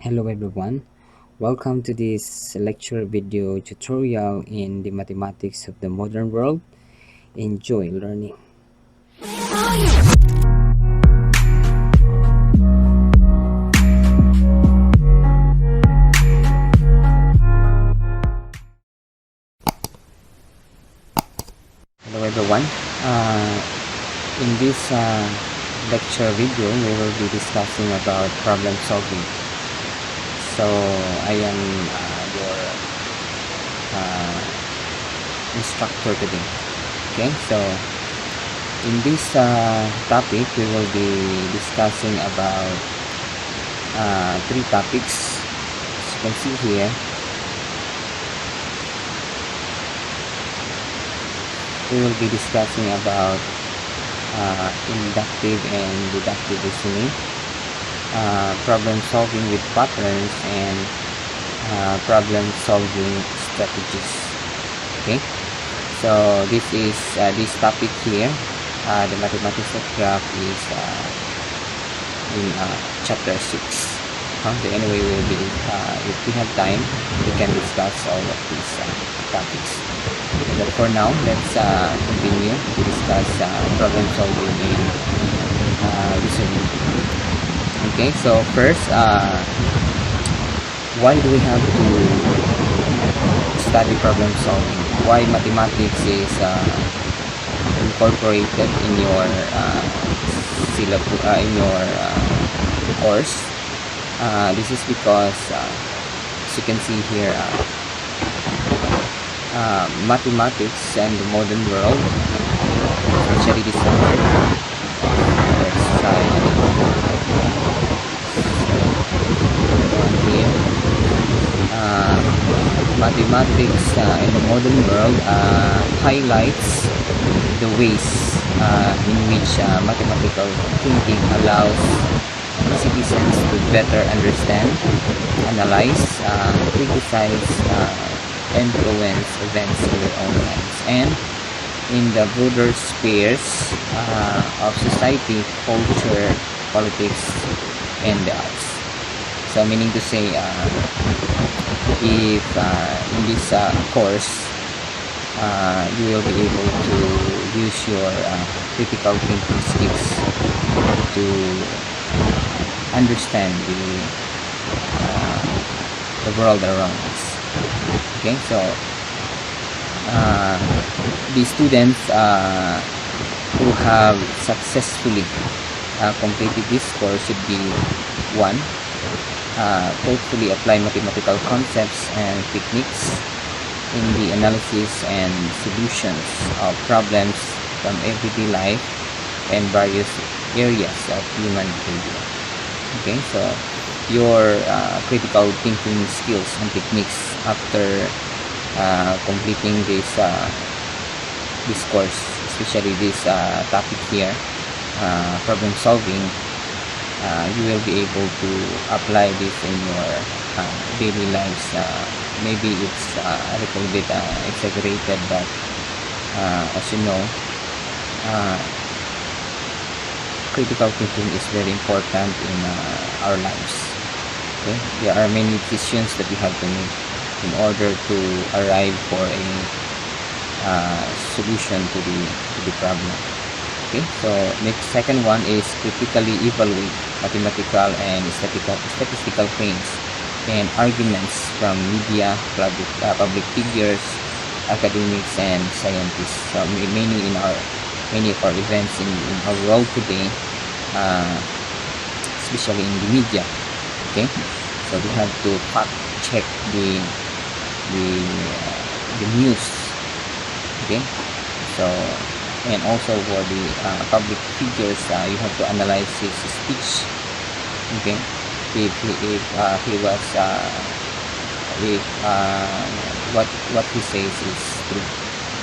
Hello everyone, welcome to this lecture video tutorial in the mathematics of the modern world. Enjoy learning. Hello everyone, in this lecture video we will be discussing about problem solving. So I am your instructor today. Okay, so in this topic we will be discussing about three topics. As you can see here, we will be discussing about inductive and deductive reasoning, problem solving with patterns, and problem solving strategies. Okay, so this is this topic here. The mathematics of graph is in chapter 6. So anyway, we'll be if we have time, we can discuss all of these topics. But for now, let's continue to discuss problem solving in reasoning. Okay, so first, why do we have to study problem solving? Why mathematics is incorporated in your syllabus, in your course? This is because, as you can see here, mathematics and the modern world, especially this one. Let's try here. Mathematics in the modern world highlights the ways in which mathematical thinking allows citizens to better understand, analyze, criticize, influence events in their own lives and in the broader spheres of society, culture, politics, and the arts. So meaning to say, if in this course you will be able to use your critical thinking skills to understand the world around us. Okay, so the students who have successfully completed this course should be one, thoughtfully apply mathematical concepts and techniques in the analysis and solutions of problems from everyday life and various areas of human behavior. Okay, so your critical thinking skills and techniques after completing this course, especially this topic here, problem solving, you will be able to apply this in your daily lives. Maybe it's a little bit exaggerated, but as you know, critical thinking is very important in our lives. Okay? There are many decisions that we have to make in order to arrive for a solution to the problem. Okay, so next second one is critically evaluate mathematical and statistical claims and arguments from media, public figures, academics, and scientists. So many of our events in our world today, especially in the media. Okay, so we have to fact check the news. Okay, so and also for the public figures, you have to analyze his speech. Okay, if he was what he says is true.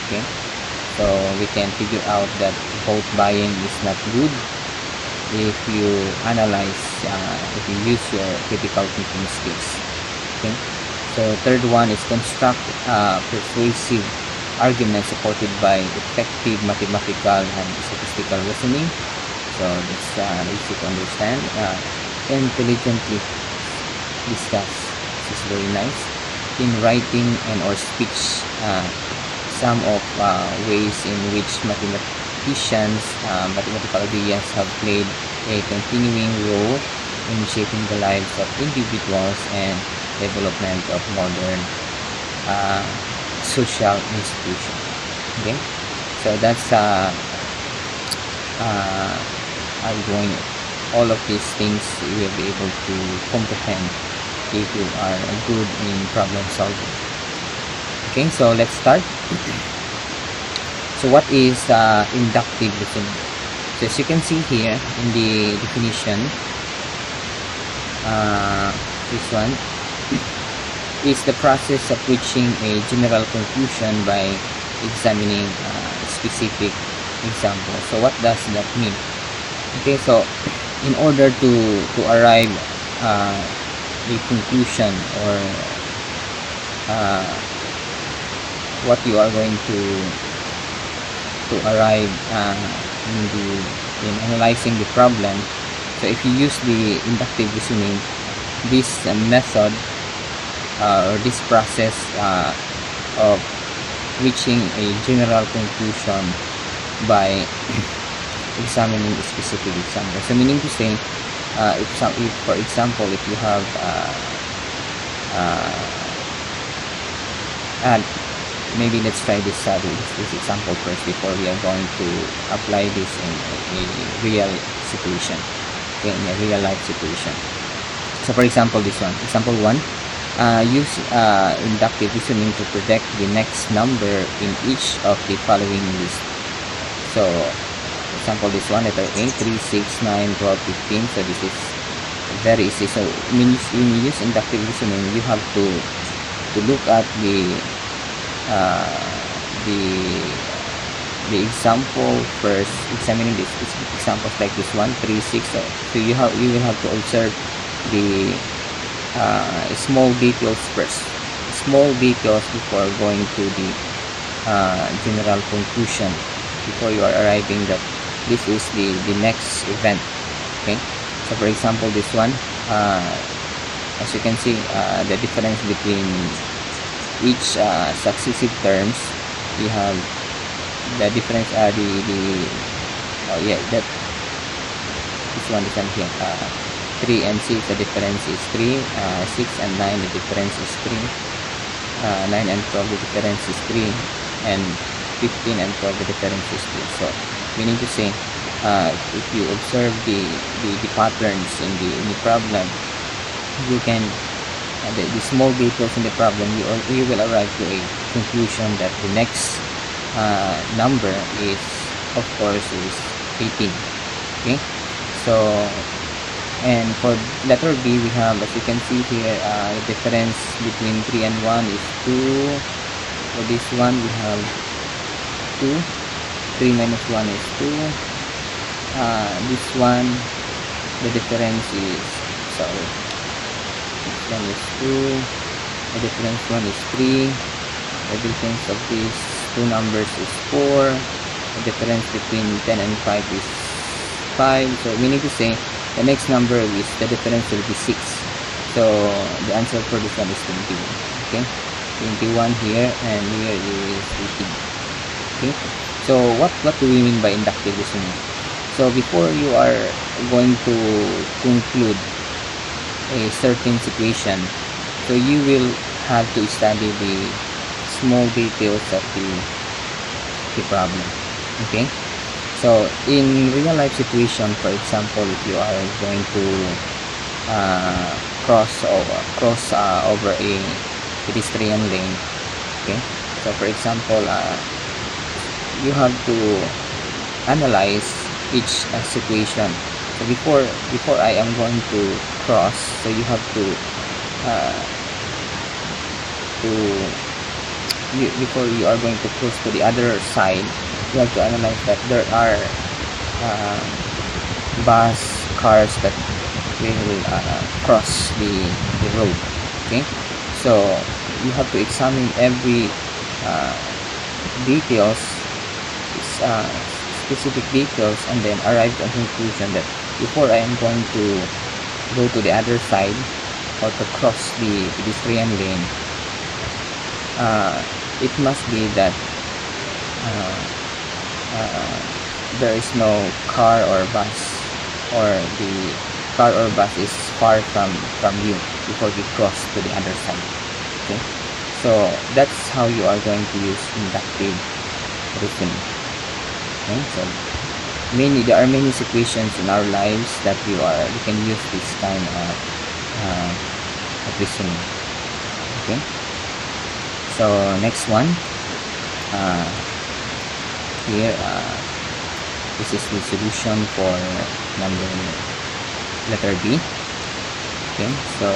Okay, so we can figure out that vote buying is not good if you analyze, if you use your critical thinking skills. Okay, so third one is construct persuasive arguments supported by effective mathematical and statistical reasoning. So that's easy to understand. Intelligently discuss. This is very nice. In writing and or speech, some of ways in which mathematical ideas have played a continuing role in shaping the lives of individuals and development of modern social institutions. Okay, so that's going. All of these things you will be able to comprehend if you are good in problem solving. Okay, so let's start. So what is inductive reasoning? So as you can see here in the definition, this one is the process of reaching a general conclusion by examining specific examples. So what does that mean? Okay, so in order to arrive a conclusion, or what you are going to arrive in analyzing the problem. So if you use the inductive reasoning, this method or this process of reaching a general conclusion by examining a specific example. So meaning to say, if for example, if you have maybe let's try this example first before we are going to apply this in a real situation, okay, in a real life situation. So for example, this one, example 1, use inductive reasoning to predict the next number in each of the following list. So example, this one, letter A, 3, 6, 9, 12, 15. So this is very easy. So when you use inductive reasoning, you have to look at the example first, examining the specific examples like this one, 3, 6. So you will have to observe the small details first, small details before going to the general conclusion, before you are arriving that this is the next event. Okay, so for example, this one, as you can see, the difference between each successive terms, we have the difference, that this one is here, 3 and 6, the difference is 3, 6 and 9, the difference is 3, 9 and 12, the difference is 3, and 15 and 12, the difference is 2. So meaning to say, if you observe the patterns in the problem, you can the small details in the problem, you will arrive to a conclusion that the next number is, of course, is 18. Okay, so and for letter B, we have, as you can see here, the difference between 3 and 1 is 2. For this one, we have 2. 3 minus 1 is 2. This one, the difference is, sorry, this one is 2. The difference one is 3. The difference of these two numbers is 4. The difference between 10 and 5 is 5. So meaning to say, the next number is, the difference will be 6. So the answer for this one is 21. Okay, 21 here, and here is 18. Okay, so what do we mean by inductive reasoning? So before you are going to conclude a certain situation, so you will have to study the small details of the problem. Okay, so in real life situation, for example, if you are going to cross over a pedestrian lane, okay, so for example, you have to analyze each situation. So before I am going to cross, so you have to before you are going to cross to the other side, you have to analyze that there are bus, cars that will cross the road. Okay, so you have to examine every details, specific details, and then arrive to a conclusion that before I am going to go to the other side, or to cross the pedestrian lane, it must be that there is no car or bus, or the car or bus is far from you before you cross to the other side. Okay, so that's how you are going to use inductive reasoning. Okay, so there are many situations in our lives that you can use this kind of reasoning. Okay, so next one, here this is the solution for letter B. Okay, so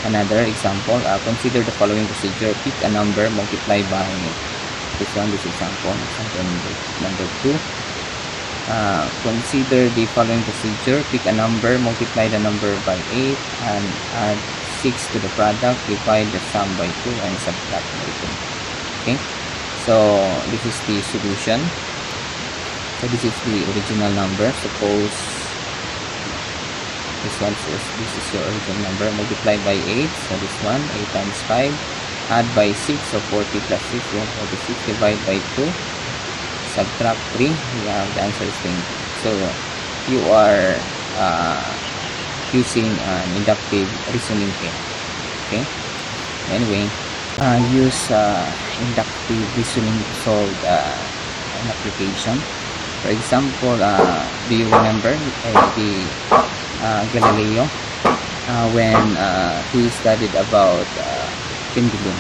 another example, consider the following procedure. Pick a number, multiply by this example number 2. Consider the following procedure. Pick a number, multiply the number by 8, and add 6 to the product, divide the sum by 2, and subtract by 2. Okay, so this is the solution. So this is the original number. Suppose this is your original number, multiplied by 8. So this one, 8 times 5, add by 6, so 40 plus 6, we have 46, divide by 2, subtract 3, we have the answer is 20. So you are using an inductive reasoning here. Okay, anyway, use inductive reasoning to solve an application. For example, do you remember Galileo when he studied about pendulum?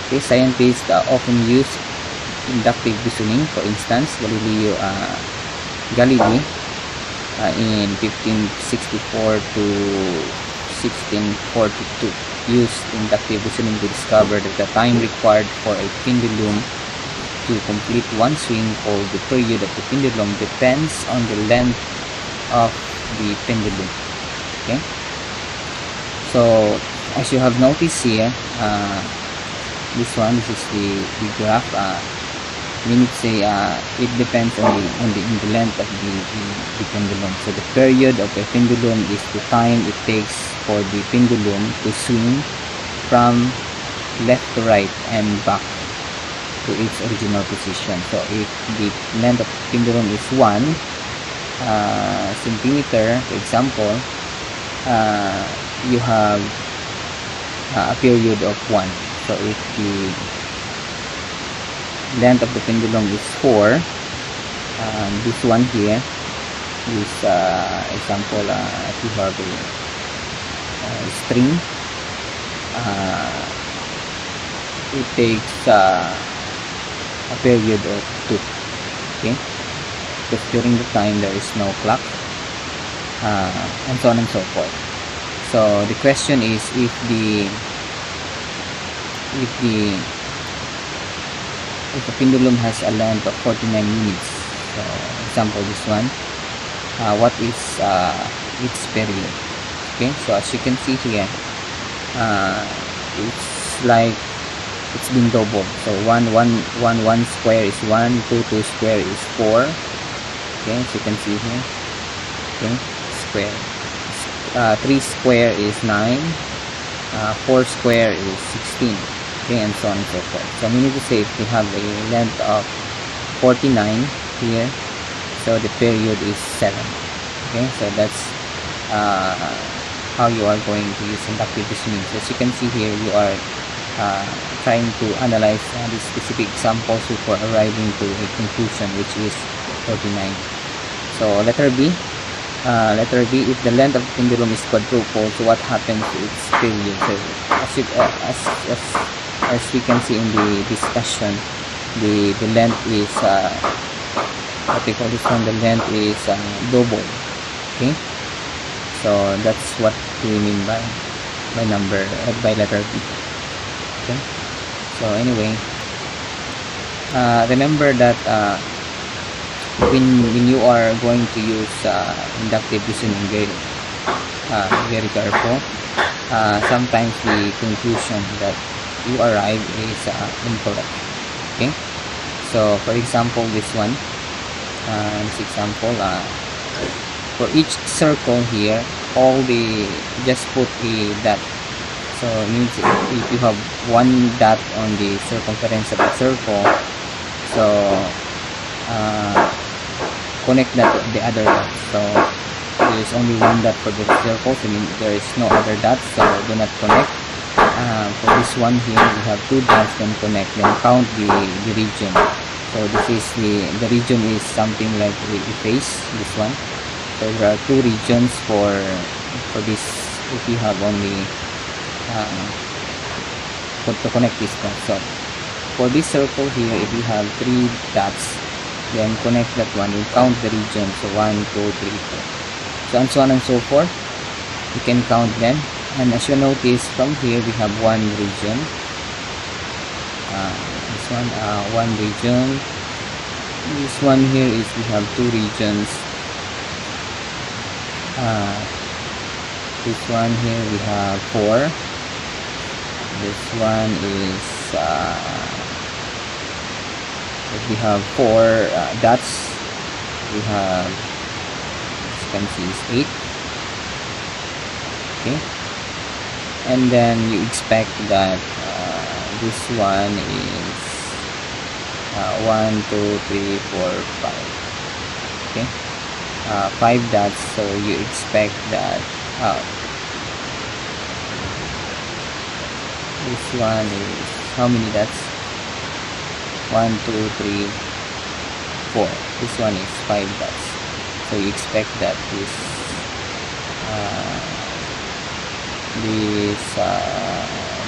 Okay, scientists often use inductive reasoning. For instance, Galilei in 1564 to 1642 used inductive reasoning to discover that the time required for a pendulum to complete one swing, called the period of the pendulum, depends on the length of the pendulum. Okay, so as you have noticed here, this is the graph. Meaning to say it depends on the length of the pendulum. So the period of a pendulum is the time it takes for the pendulum to swing from left to right and back to its original position. So if the length of the pendulum is 1 centimeter, for example, you have a period of 1. So if the length of the pendulum is 4, this one here is example, if you have a string, it takes a period of 2. Okay, because during the time there is no clock, and so on and so forth. So the question is, if the pendulum has a length of 49 minutes, so example this one, what is its period? Okay, so as you can see here, it's like it's been doubled. So 1 square is 1, 2 square is 4. Okay, as you can see here, okay, square. 3 square is 9, 4 square is 16. Okay, and so on and so forth. So meaning to say, if we have a length of 49 here, so the period is 7. Okay, so that's how you are going to use inductive reasoning. So as you can see here, you are trying to analyze the specific examples before arriving to a conclusion, which is 49. So letter B, if the length of the pendulum is quadruple, so what happens to its period? So as we can see in the discussion, the length is what we call this one, the length is double. Okay, so that's what we mean by letter B. Okay, so anyway, remember that when you are going to use inductive reasoning, very careful. Sometimes the conclusion that you arrive is incorrect. Okay, so for example, this example, for each circle here, just put a dot. So means if you have one dot on the circumference of the circle, so connect that to the other dot. So there is only one dot for the circle, so there is no other dots, so do not connect. For this one here, we have two dots, then connect, then count the region. So this is the region is something like the face, this one. So there are two regions for this if you have only to connect this one. So for this circle here, if you have three dots, then connect that one and count the region. So 1, 2, 3, 4. So and so on and so forth. You can count them. And as you notice from here, we have one region. This one, one region. This one here is we have two regions. This one here we have 4. This one is we have 4 dots. We have, as you can see, is 8. Okay, and then you expect that this one is 1, 2, 3, 4, 5. Okay, 5 dots. So you expect that this one is how many dots? 1, 2, 3, 4. This one is 5 dots. So you expect that this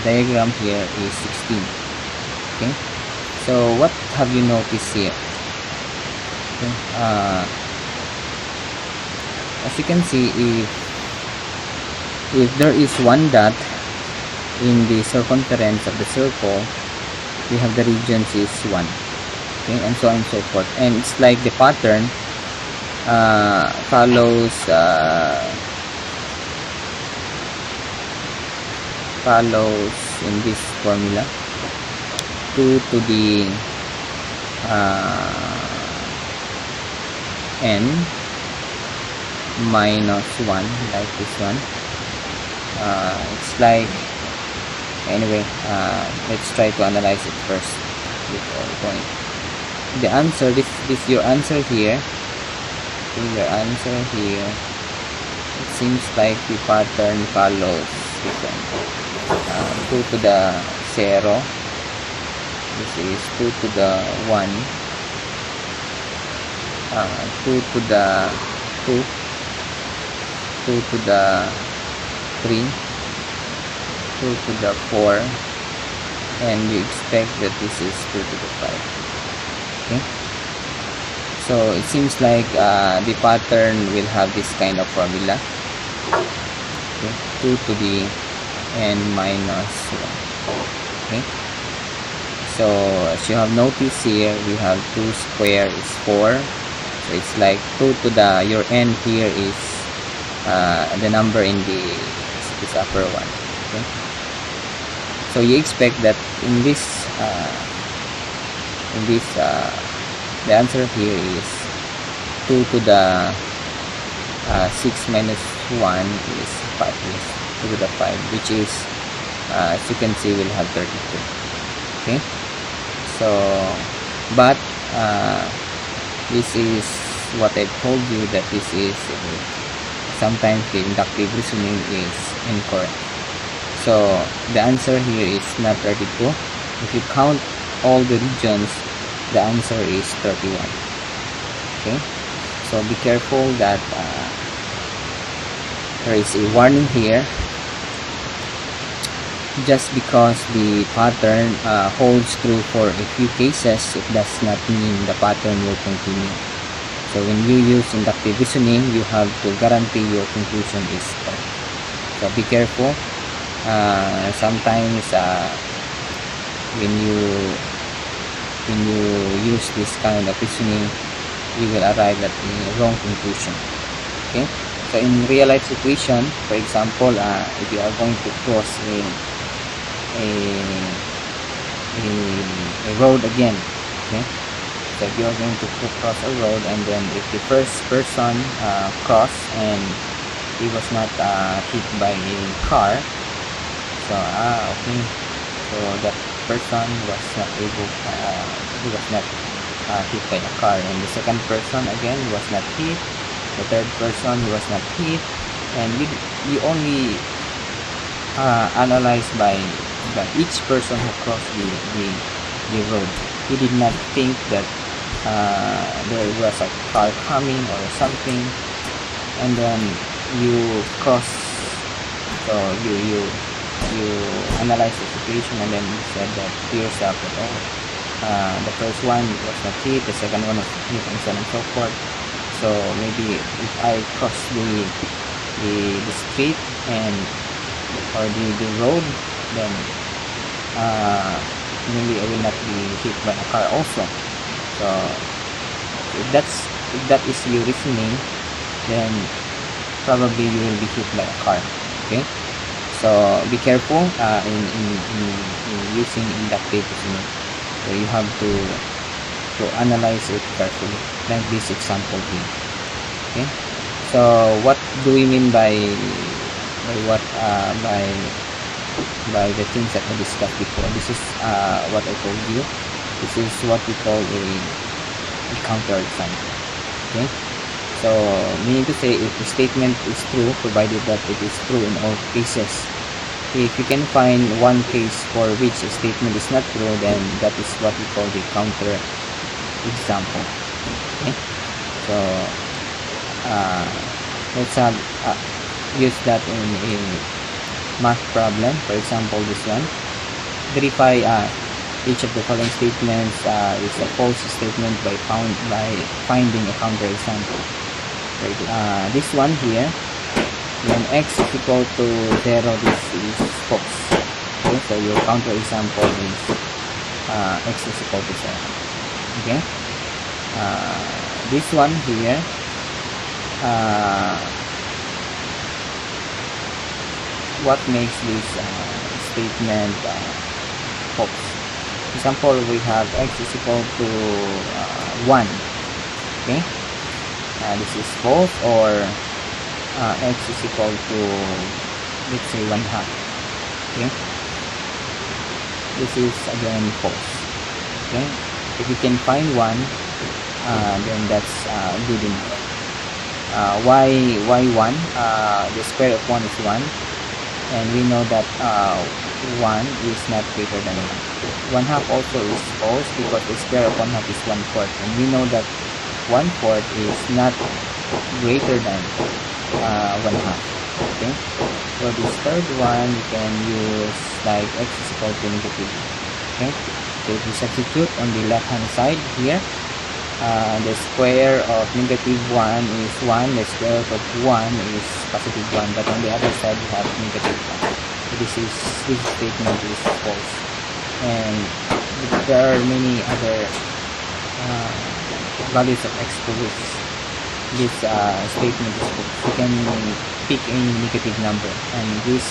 diagram here is 16. Okay, so what have you noticed here? Okay. As you can see, if there is one dot in the circumference of the circle, we have the regions is 1. Okay, and so on and so forth. And it's like the pattern follows in this formula 2 to the n minus 1, like this one. It's like, anyway, let's try to analyze it first before going. The answer, this your answer here. Okay, your answer here, it seems like the pattern follows this one. 2 to the 0. This is 2 to the 1. 2 to the 2. 2 to the 3. 2 to the 4. And you expect that this is 2 to the 5. Okay, so it seems like the pattern will have this kind of formula. Okay, 2 to the n minus 1. Okay, so as you have noticed here, we have 2 square is 4. So it's like 2 to the, your n here is the number in this upper one. Okay, so you expect that in this the answer here is 2 to the 6 minus 1 is 5, is 2 to the 5, which is as you can see will have 32. Okay, so but this is what I told you, that this is sometimes the inductive reasoning is incorrect. So the answer here is not 32. If you count all the regions, the answer is 31. Okay, so be careful that there is a warning here. Just because the pattern holds true for a few cases, it does not mean the pattern will continue. So when you use inductive reasoning, you have to guarantee your conclusion is correct. So be careful. Sometimes when you use this kind of reasoning, you will arrive at the wrong conclusion. Okay, so in real life situation, for example, if you are going to cross a road again, okay, so if you are going to cross a road, and then if the first person cross and he was not hit by a car. So okay, so that person was not able, he was not hit by a car, and the second person again was not hit, the third person he was not hit, and you only analyze by each person who crossed the road. You did not think that there was a car coming or something, and then you cross. So you analyze the situation, and then you said that to yourself that, oh, the first one was not hit, the second one was hit, and so on and so forth. So maybe if I cross the street and or the road, then maybe I will not be hit by a car also. So if that is your reasoning, then probably you will be hit by a car. Okay, so be careful in using inductive reasoning. So you have to analyze it carefully, like this example here. Okay, so what do we mean by the things that I discussed before? This is what I told you. This is what we call a counter example. Okay, so meaning to say, if the statement is true, provided that it is true in all cases. If you can find one case for which a statement is not true, then that is what we call the counter example. Okay, so let's have use that in a math problem. For example, this one, verify each of the following statements is a false statement by finding a counter example. Right? This one here, when x is equal to 0, this is false. Okay, so your counter example is x is equal to 0. Okay, this one here, what makes this statement false? Example, we have x is equal to 1. Okay, this is false, or x is equal to, let's say, 1/2. Okay, this is again false. Okay, if you can find one, then that's good enough. Why 1? The square of 1 is 1, and we know that 1 is not greater than 1. 1/2 also is false, because the square of 1/2 is 1/4, and we know that 1/4 is not greater than 1/2. Okay, so this third one you can use like x is equal to negative. Okay, so if you substitute on the left hand side here, the square of negative 1 is 1, the square root of 1 is positive 1, but on the other side we have negative 1. So this statement is false, and there are many other values of x for which this statement is false. You can pick any negative number, and this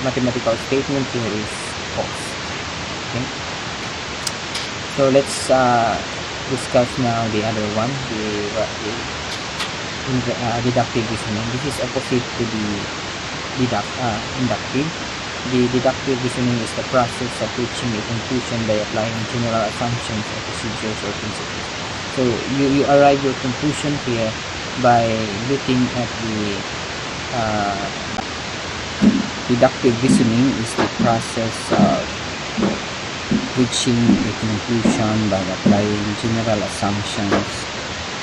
mathematical statement here is false. Okay, so let's discuss now the other one, the deductive reasoning. This is opposite to the inductive. The deductive reasoning is the process of reaching a conclusion by applying general assumptions or procedures or principles. So you arrive your conclusion here by looking at the deductive reasoning is the process of reaching a conclusion by applying general assumptions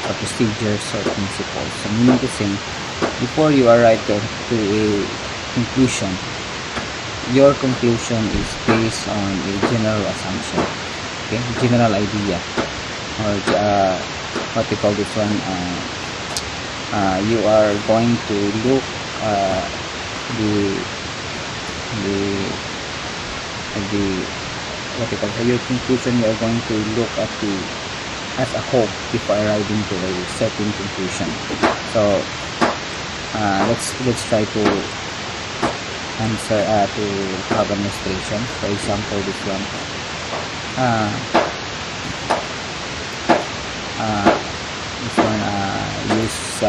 or procedures or principles. So meaning to say, before you arrive to a conclusion, your conclusion is based on a general assumption, okay, general idea, or what we call this one, you are going to look what you call your conclusion. You are going to look at as a whole before arriving to a certain conclusion. So let's try to answer to have an illustration. For example, this one, use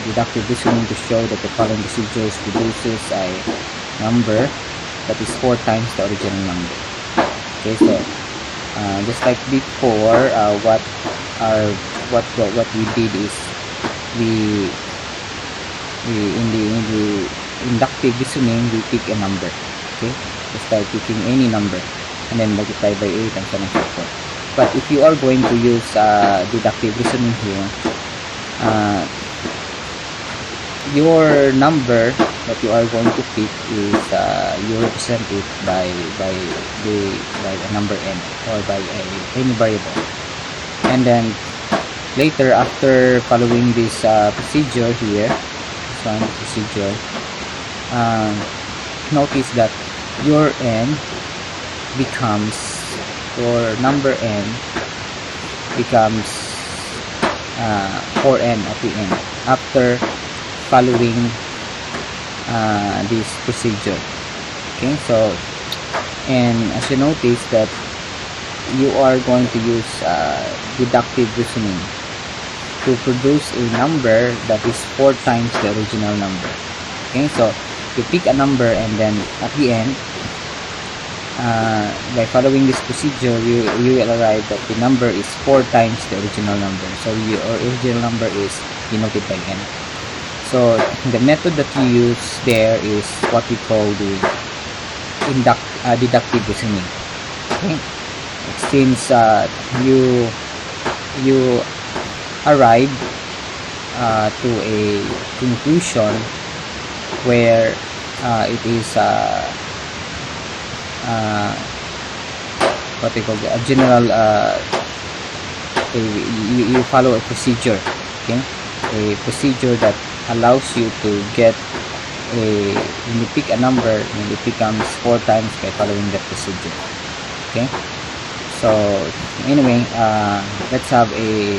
deductive reasoning to show that the following procedures produces a number that is 4 times the original number. Okay, so just like before, what we did is we in the inductive reasoning we pick a number. Okay, just by picking any number and then multiply by 8 and so on and so forth. But if you are going to use deductive reasoning here, your number that you are going to pick is you represent it by a number n or by any variable, and then later, after following this procedure here, this one procedure, notice that your n becomes, your number n becomes 4n at the end after following this procedure. Okay, so, and as you notice that you are going to use deductive reasoning to produce a number that is 4 times the original number. Okay, so you pick a number and then at the end, by following this procedure, you will arrive that the number is 4 times the original number. So your original number is denoted by n. So the method that you use there is what we call the deductive reasoning. Okay, since you arrive to a conclusion where it is what we call a general you follow a procedure. Okay, a procedure that allows you to get when you pick a number and it becomes 4 times by following that procedure. Okay, so anyway, let's have a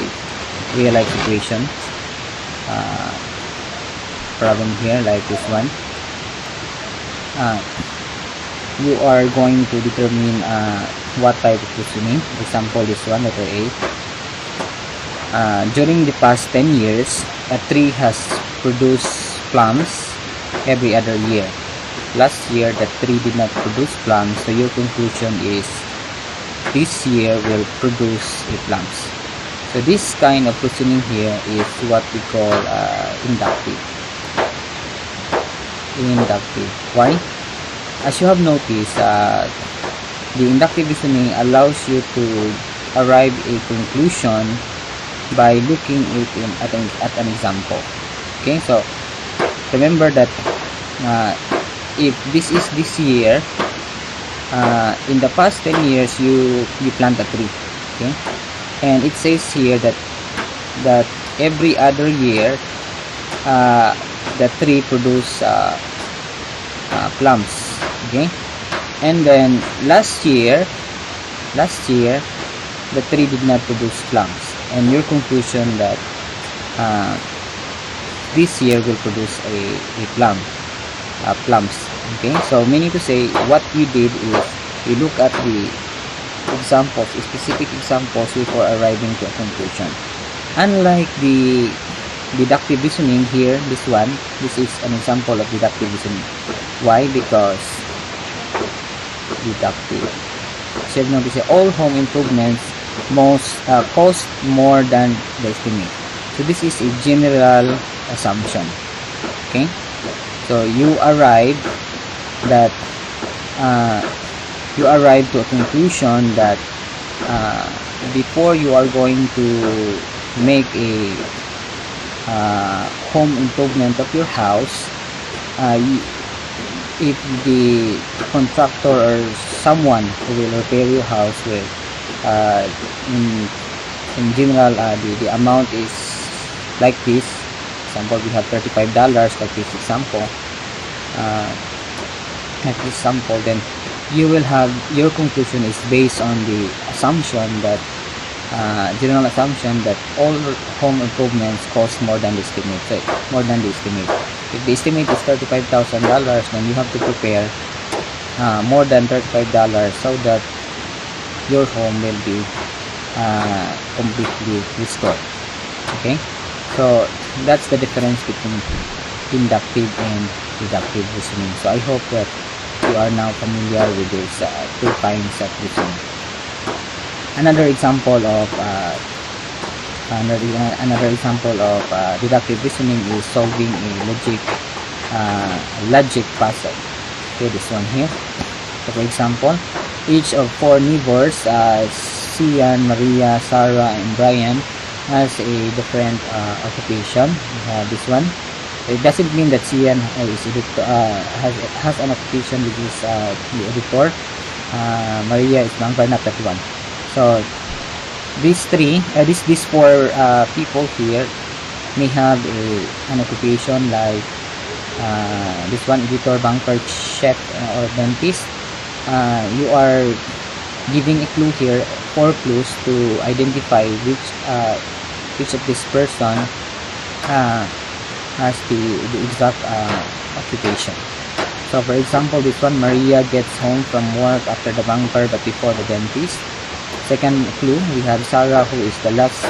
real life situation problem here, like this one. You are going to determine what type of reasoning. Example, this one, letter A. During the past 10 years, a tree has produced plums every other year. Last year, the tree did not produce plums, so your conclusion is this year will produce plums. So this kind of reasoning here is what we call inductive. Why? As you have noticed, the inductive reasoning allows you to arrive a conclusion by looking at an example. Okay, so remember that if this is this year, in the past 10 years you plant a tree. Okay, and it says here that every other year the tree produce plums. Okay, and then last year the tree did not produce plums, and your conclusion that this year will produce a plums. Okay, so meaning to say, what we did is we look at the examples, specific examples, before arriving to a conclusion. Unlike the deductive reasoning here, this is an example of deductive reasoning. Why? Because deductive, so you notice all home improvements cost more than the estimate. So this is a general assumption. Okay, so you arrive to a conclusion that before you are going to make a home improvement of your house, if the contractor or someone who will repair your house will in general the amount is like this. Example, we have $35 like this example, then you will have, your conclusion is based on the assumption that general assumption that all home improvements cost more than the estimate. So more than the estimate. If the estimate is $35,000, then you have to prepare more than $35 so that your home will be completely restored. Okay, so that's the difference between inductive and deductive reasoning. So I hope that you are now familiar with these two kinds of reasoning. Another example of deductive reasoning is solving a logic puzzle. Okay, this one here. So for example, each of 4 neighbors, Cian, Maria, Sarah, and Brian, has a different occupation. This one, it doesn't mean that Cian has an occupation which is the editor. Maria is banker, not that one. So these 4 people here may have an occupation like this one, editor, banker, chef, or dentist. You are giving a clue here, 4 clues to identify which of this person has the exact occupation. So for example, this one, Maria gets home from work after the banker but before the dentist. Second clue, we have Sarah, who is the last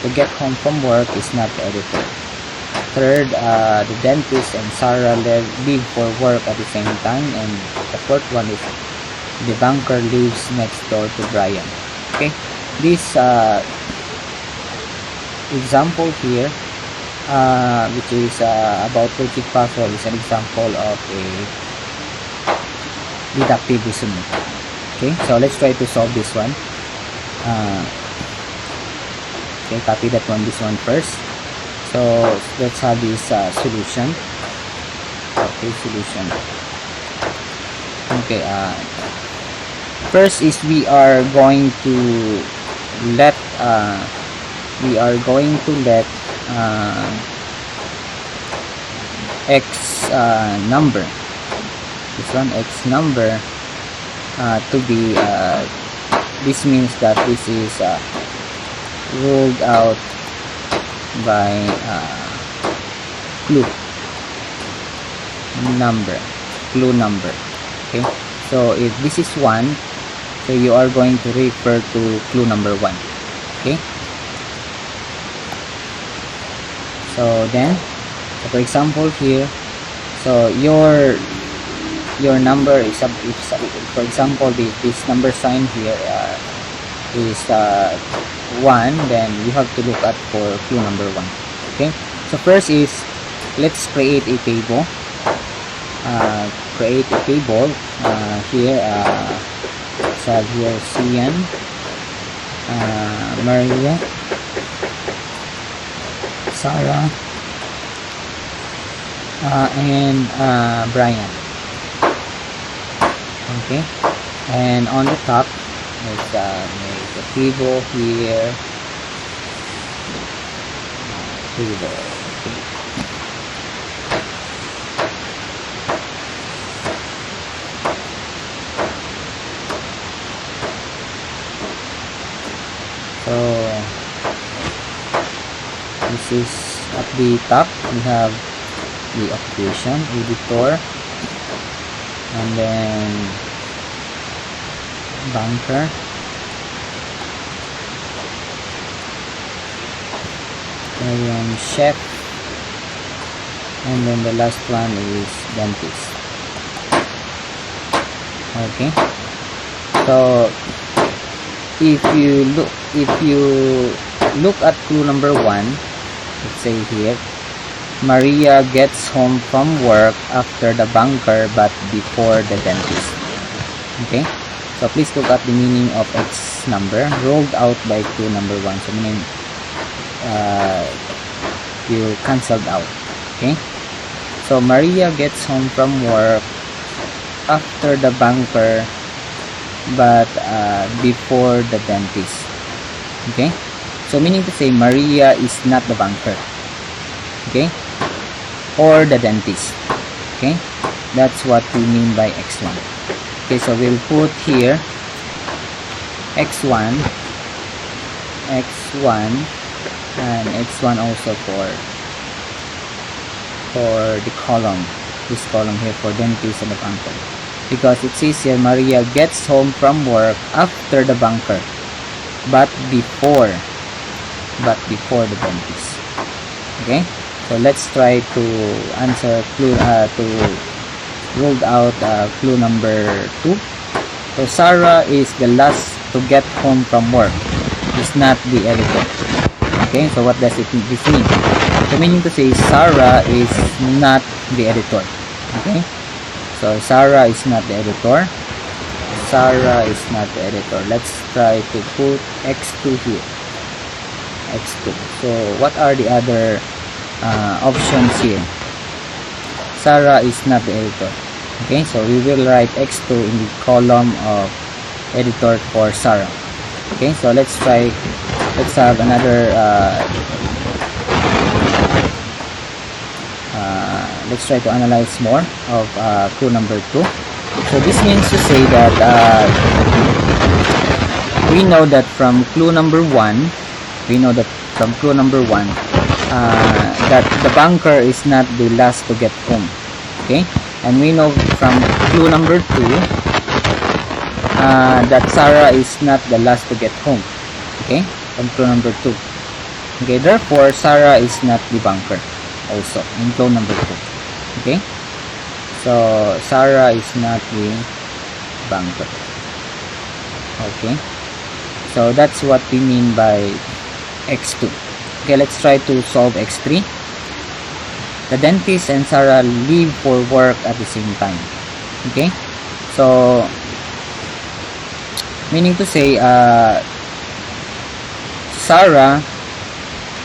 to get home from work, is not the editor. Third, the dentist and Sarah leave for work at the same time. And the fourth one is the banker lives next door to Brian. Okay, this example here, which is about logic puzzle, is an example of a deductive reasoning. Okay, so let's try to solve this one. Okay, copy that one, this one first. So let's have this solution. Okay, solution. Okay, first is we are going to let x number, this one, x number, to be this means that this is ruled out by clue number. Okay, so if this is 1, so you are going to refer to clue number 1. Okay, so then, so for example here, so your number is if for example this number sign here is 1, then you have to look at for clue number 1. Okay, so first is, let's create a table. Here let's have here Cian, Maria, Sarah, and Brian. Okay, and on the top, let's make a table here. So this is at the top, we have the occupation, editor, and then banker, and then chef, and then the last one is dentist. Okay, so if you look at clue number 1, let's say here, Maria gets home from work after the banker but before the dentist. Okay, so please look at the meaning of x number rolled out by clue number 1. So meaning you cancelled out. Okay, so Maria gets home from work after the banker but before the dentist. Okay, so meaning to say Maria is not the banker, okay, or the dentist. Okay, that's what we mean by x1. Okay, so we'll put here x1, and x1 also for the column, this column here for dentist and the banker, because it says here Maria gets home from work after the banker but before the dentist. Okay, So let's try to answer clue to rule out clue number 2. So Sarah is the last to get home from work. Is not the editor. Okay, so what does this mean? So meaning to say Sarah is not the editor. Okay, so Sarah is not the editor. Sarah is not the editor. Let's try to put x2 here. x2. So what are the other options here? Sarah is not the editor. Okay, so we will write x2 in the column of editor for Sarah. Okay, so let's have another let's try to analyze more of clue number 2. So this means to say that we know that from clue number 1 that the banker is not the last to get home. Okay, and we know from clue number 2 that Sarah is not the last to get home. Okay, from clue number 2. Okay, therefore Sarah is not the banker also in clue number 2. Okay, so Sarah is not the banker. Okay, so that's what we mean by x2. Okay, let's try to solve x3. The dentist and Sarah leave for work at the same time. Okay, so meaning to say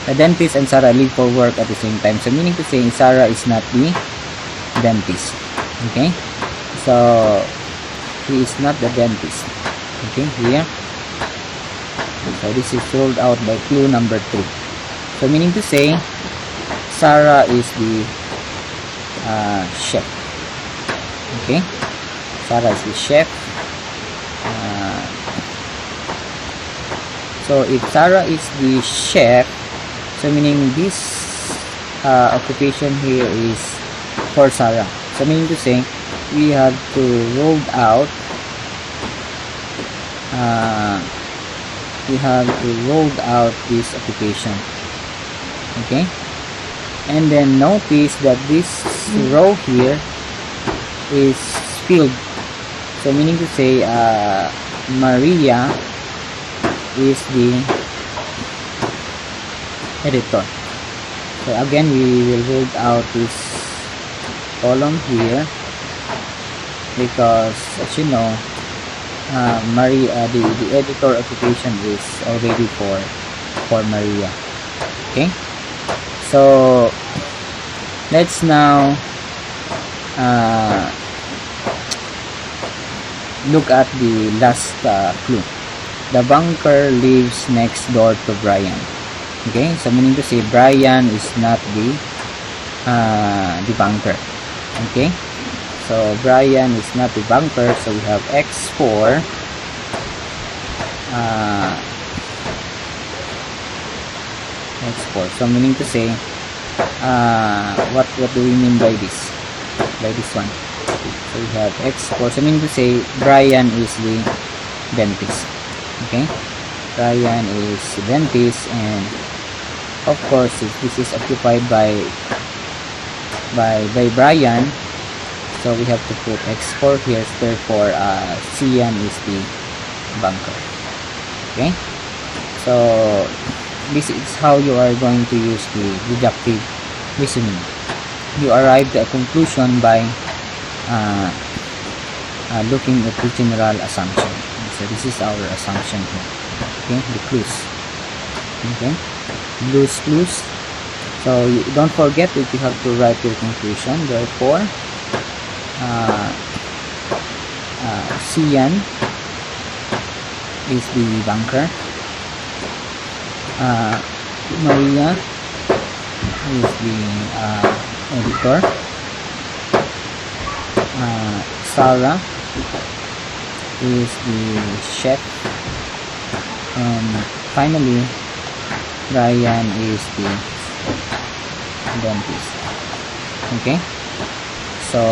the dentist and Sarah leave for work at the same time. So meaning to say Sarah is not the dentist. Okay, so he is not the dentist. Okay, here. So this is ruled out by clue number 3. So meaning to say Sarah is the chef. Okay, Sarah is the chef. So if Sarah is the chef, so meaning this occupation here is for Sarah. So meaning to say we have to rule out this occupation. Okay, and then notice that this row here is filled. So meaning to say Maria is the editor. So again we will rule out this column here because as you know Maria, the editor occupation is already for Maria. Okay, so let's now look at the last clue. The banker lives next door to Brian. Okay, so meaning to say Brian is not the banker. Okay, so Brian is not the banker, so we have x4 x4. So meaning to say what do we mean by this one? So we have x4, so meaning to say Brian is the dentist. Okay, Brian is the dentist, and of course if this is occupied by Brian, so we have to put x4 here. Therefore Cian is the banker. Okay, so this is how you are going to use the deductive reasoning. You arrive at a conclusion by looking at the general assumption. So this is our assumption here. Okay, the clues. Okay, clues. So you don't forget that you have to write your conclusion. Therefore Cian is the banker. Maria is the editor. Sarah is the chef, and finally Brian is the dentist. Okay, so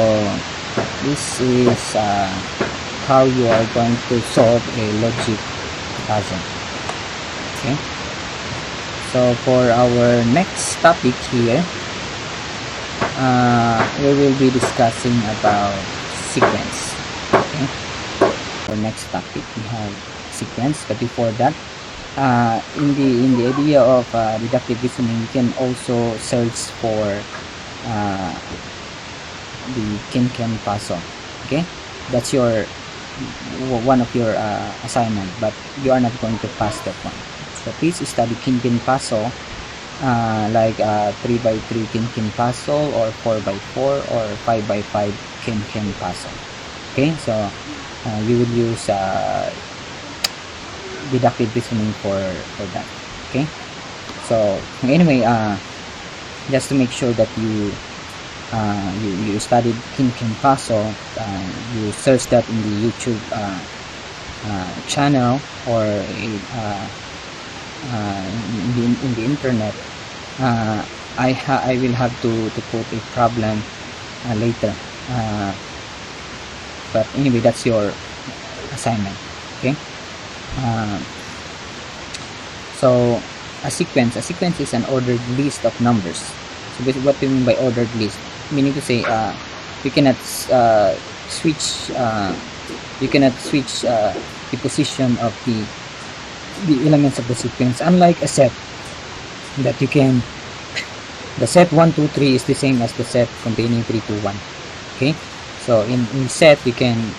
this is how you are going to solve a logic puzzle. Okay, so for our next topic here, we will be discussing about sequence. Okay, for next topic we have sequence, but before that, in the idea of deductive reasoning, you can also search for the kin puzzle. Okay, that's your one of your assignment, but you are not going to pass that one. So please study kin puzzle, like 3x3 kin puzzle, or 4x4, or 5x5 kin puzzle. Okay, so you will use deductive reasoning for that. Okay, so anyway, just to make sure that you studied kin puzzle, you search that in the YouTube channel, or in the internet. I will have to put a problem later, but anyway, that's your assignment. Okay, so a sequence is an ordered list of numbers. So what do you mean by ordered list? Meaning to say, you cannot switch the position of the elements of the sequence, unlike a set that you can, the set 1 2 3 is the same as the set containing 3 2 1. Okay, so in set you can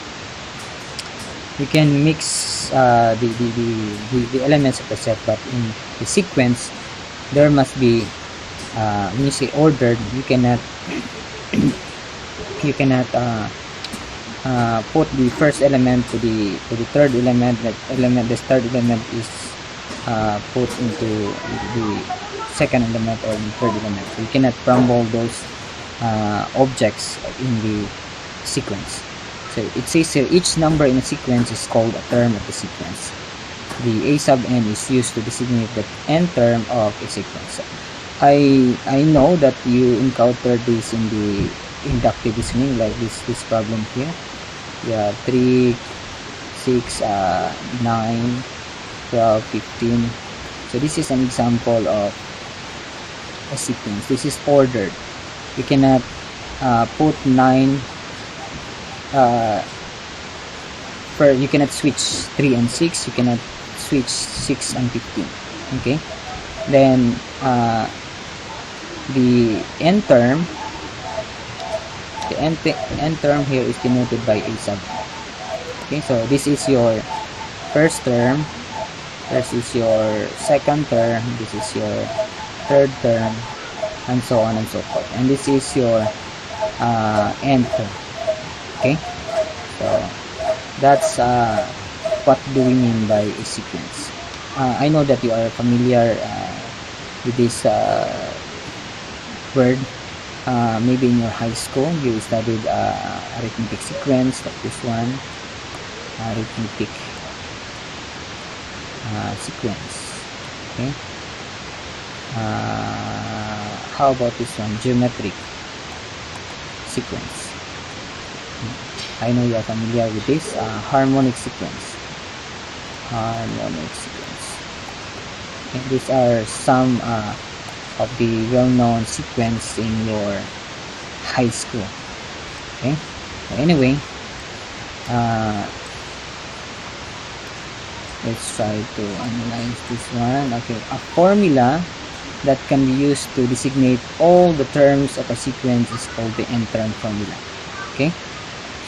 mix the elements of the set, but in the sequence there must be, when you say ordered, you cannot put the first element to the third element. This third element is put into the second element or the third element. So you cannot crumble those objects in the sequence. So it says here, each number in a sequence is called a term of the sequence. The a sub n is used to designate the n term of a sequence. I know that you encountered this in the inductive reasoning, like this problem here. Yeah, 3 6 9 12 15. So this is an example of a sequence. This is ordered. You cannot put 9 you cannot switch 3 and 6. You cannot switch 6 and 15. Okay, then the n term here is denoted by a sub. Okay, so this is your first term, this is your second term, this is your third term, and so on and so forth, and this is your n term. Okay, so that's what do we mean by a sequence. I know that you are familiar with this word. Maybe in your high school you studied arithmetic sequence, like this one, arithmetic sequence. Okay, how about this one, geometric sequence? I know you are familiar with this. Harmonic sequence. Okay, these are some of the well-known sequence in your high school. Okay, so anyway, let's try to analyze this one. Okay, a formula that can be used to designate all the terms of a sequence is called the n-term formula. Okay,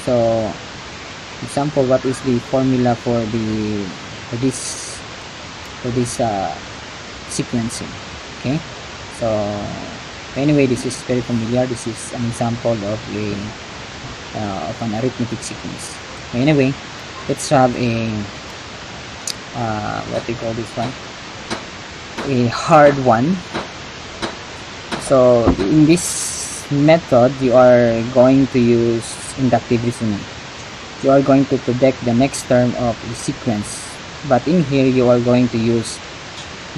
so example, what is the formula for this sequencing? Okay, so anyway, this is very familiar. This is an example of an arithmetic sequence. Anyway, let's have a what do you call this one, a hard one. So in this method you are going to use inductive reasoning. You are going to predict the next term of a sequence, but in here you are going to use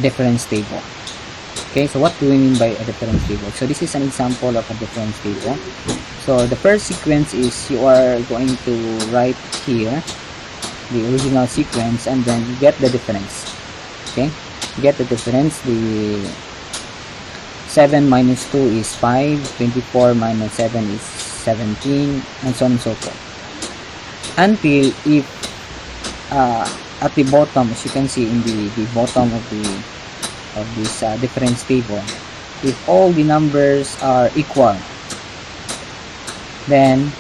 difference table. Okay, so what do we mean by a difference table? So this is an example of a difference table. So the first sequence is, you are going to write here the original sequence and then get the difference. Okay, get the difference. The 7 minus 2 is 5, 24 minus 7 is 17, and so on and so forth. Until if at the bottom, as you can see in the bottom of this difference table, if all the numbers are equal, then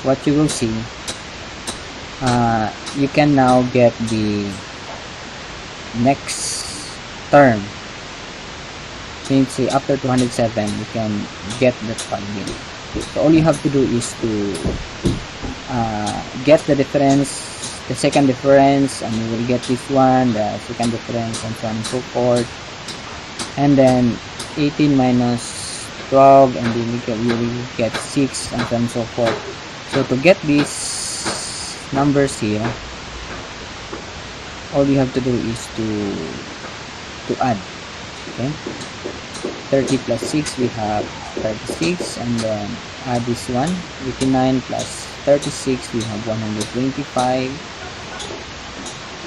what you will see, you can now get the next term. Since after 207, you can get that value. So all you have to do is to get the difference, the second difference, and you will get this one, the second difference, and so on and so forth. And then 18 minus 12, and then you will get 6, and so on and so forth. So to get these numbers here, all you have to do is to add. Okay, 30 plus 6, we have 36, and then add this one, 89 plus 36, we have 125,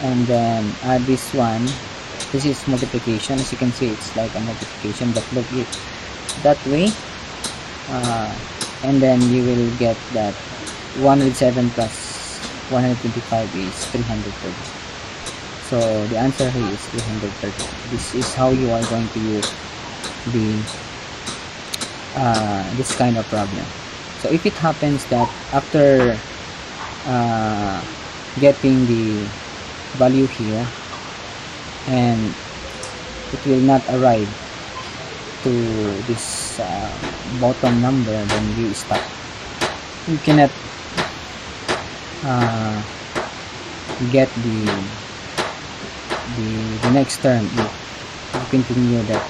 and then add this one. This is multiplication. As you can see, it's like a multiplication, but look it that way, and then you will get that 107 plus 125 is 330. So the answer here is 330. This is how you are going to use this kind of problem. So if it happens that after getting the value here and it will not arrive to this bottom number, then you stop. You cannot get the next term if you continue that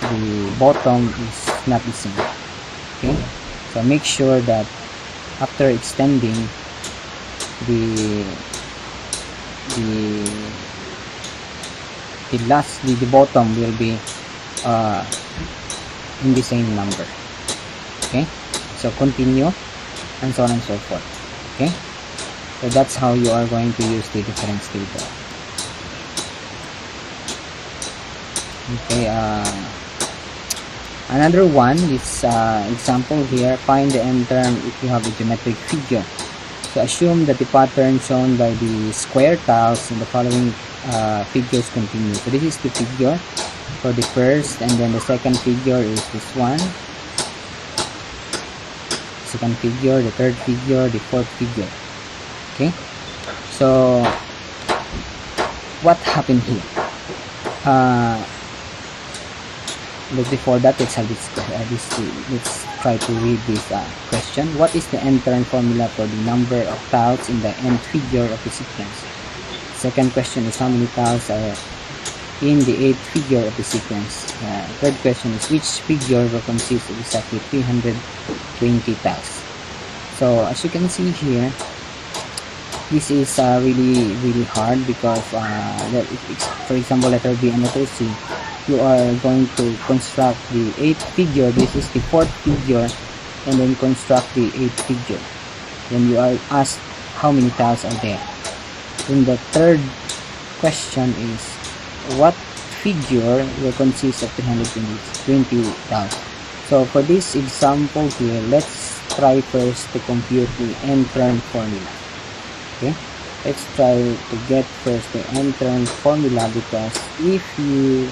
the bottom is not the same. Okay, so make sure that after extending the bottom will be in the same number. Okay, so continue, and so on and so forth. Okay, so that's how you are going to use the difference table. Okay, another one is example here. Find the end term if you have a geometric figure. So assume that the pattern shown by the square tiles in the following figures continue. So this is the figure for the first, and then the second figure is this one, second figure, the third figure, the fourth figure. Okay, so what happened here? But before that, let's try to read this question. What is the end term formula for the number of tiles in the end figure of the sequence? Second question is how many tiles are in the eighth figure of the sequence? Third question is which figure will consist of exactly 320 tiles? So as you can see here, this is really hard because for example, letter B and letter C, you are going to construct the eighth figure. This is the fourth figure, and then construct the eighth figure. Then you are asked how many tiles are there. Then the third question is what figure will consist of 320 tiles. So for this example here, let's try first to compute the end term formula. Okay, let's try to get first the end term formula, because if you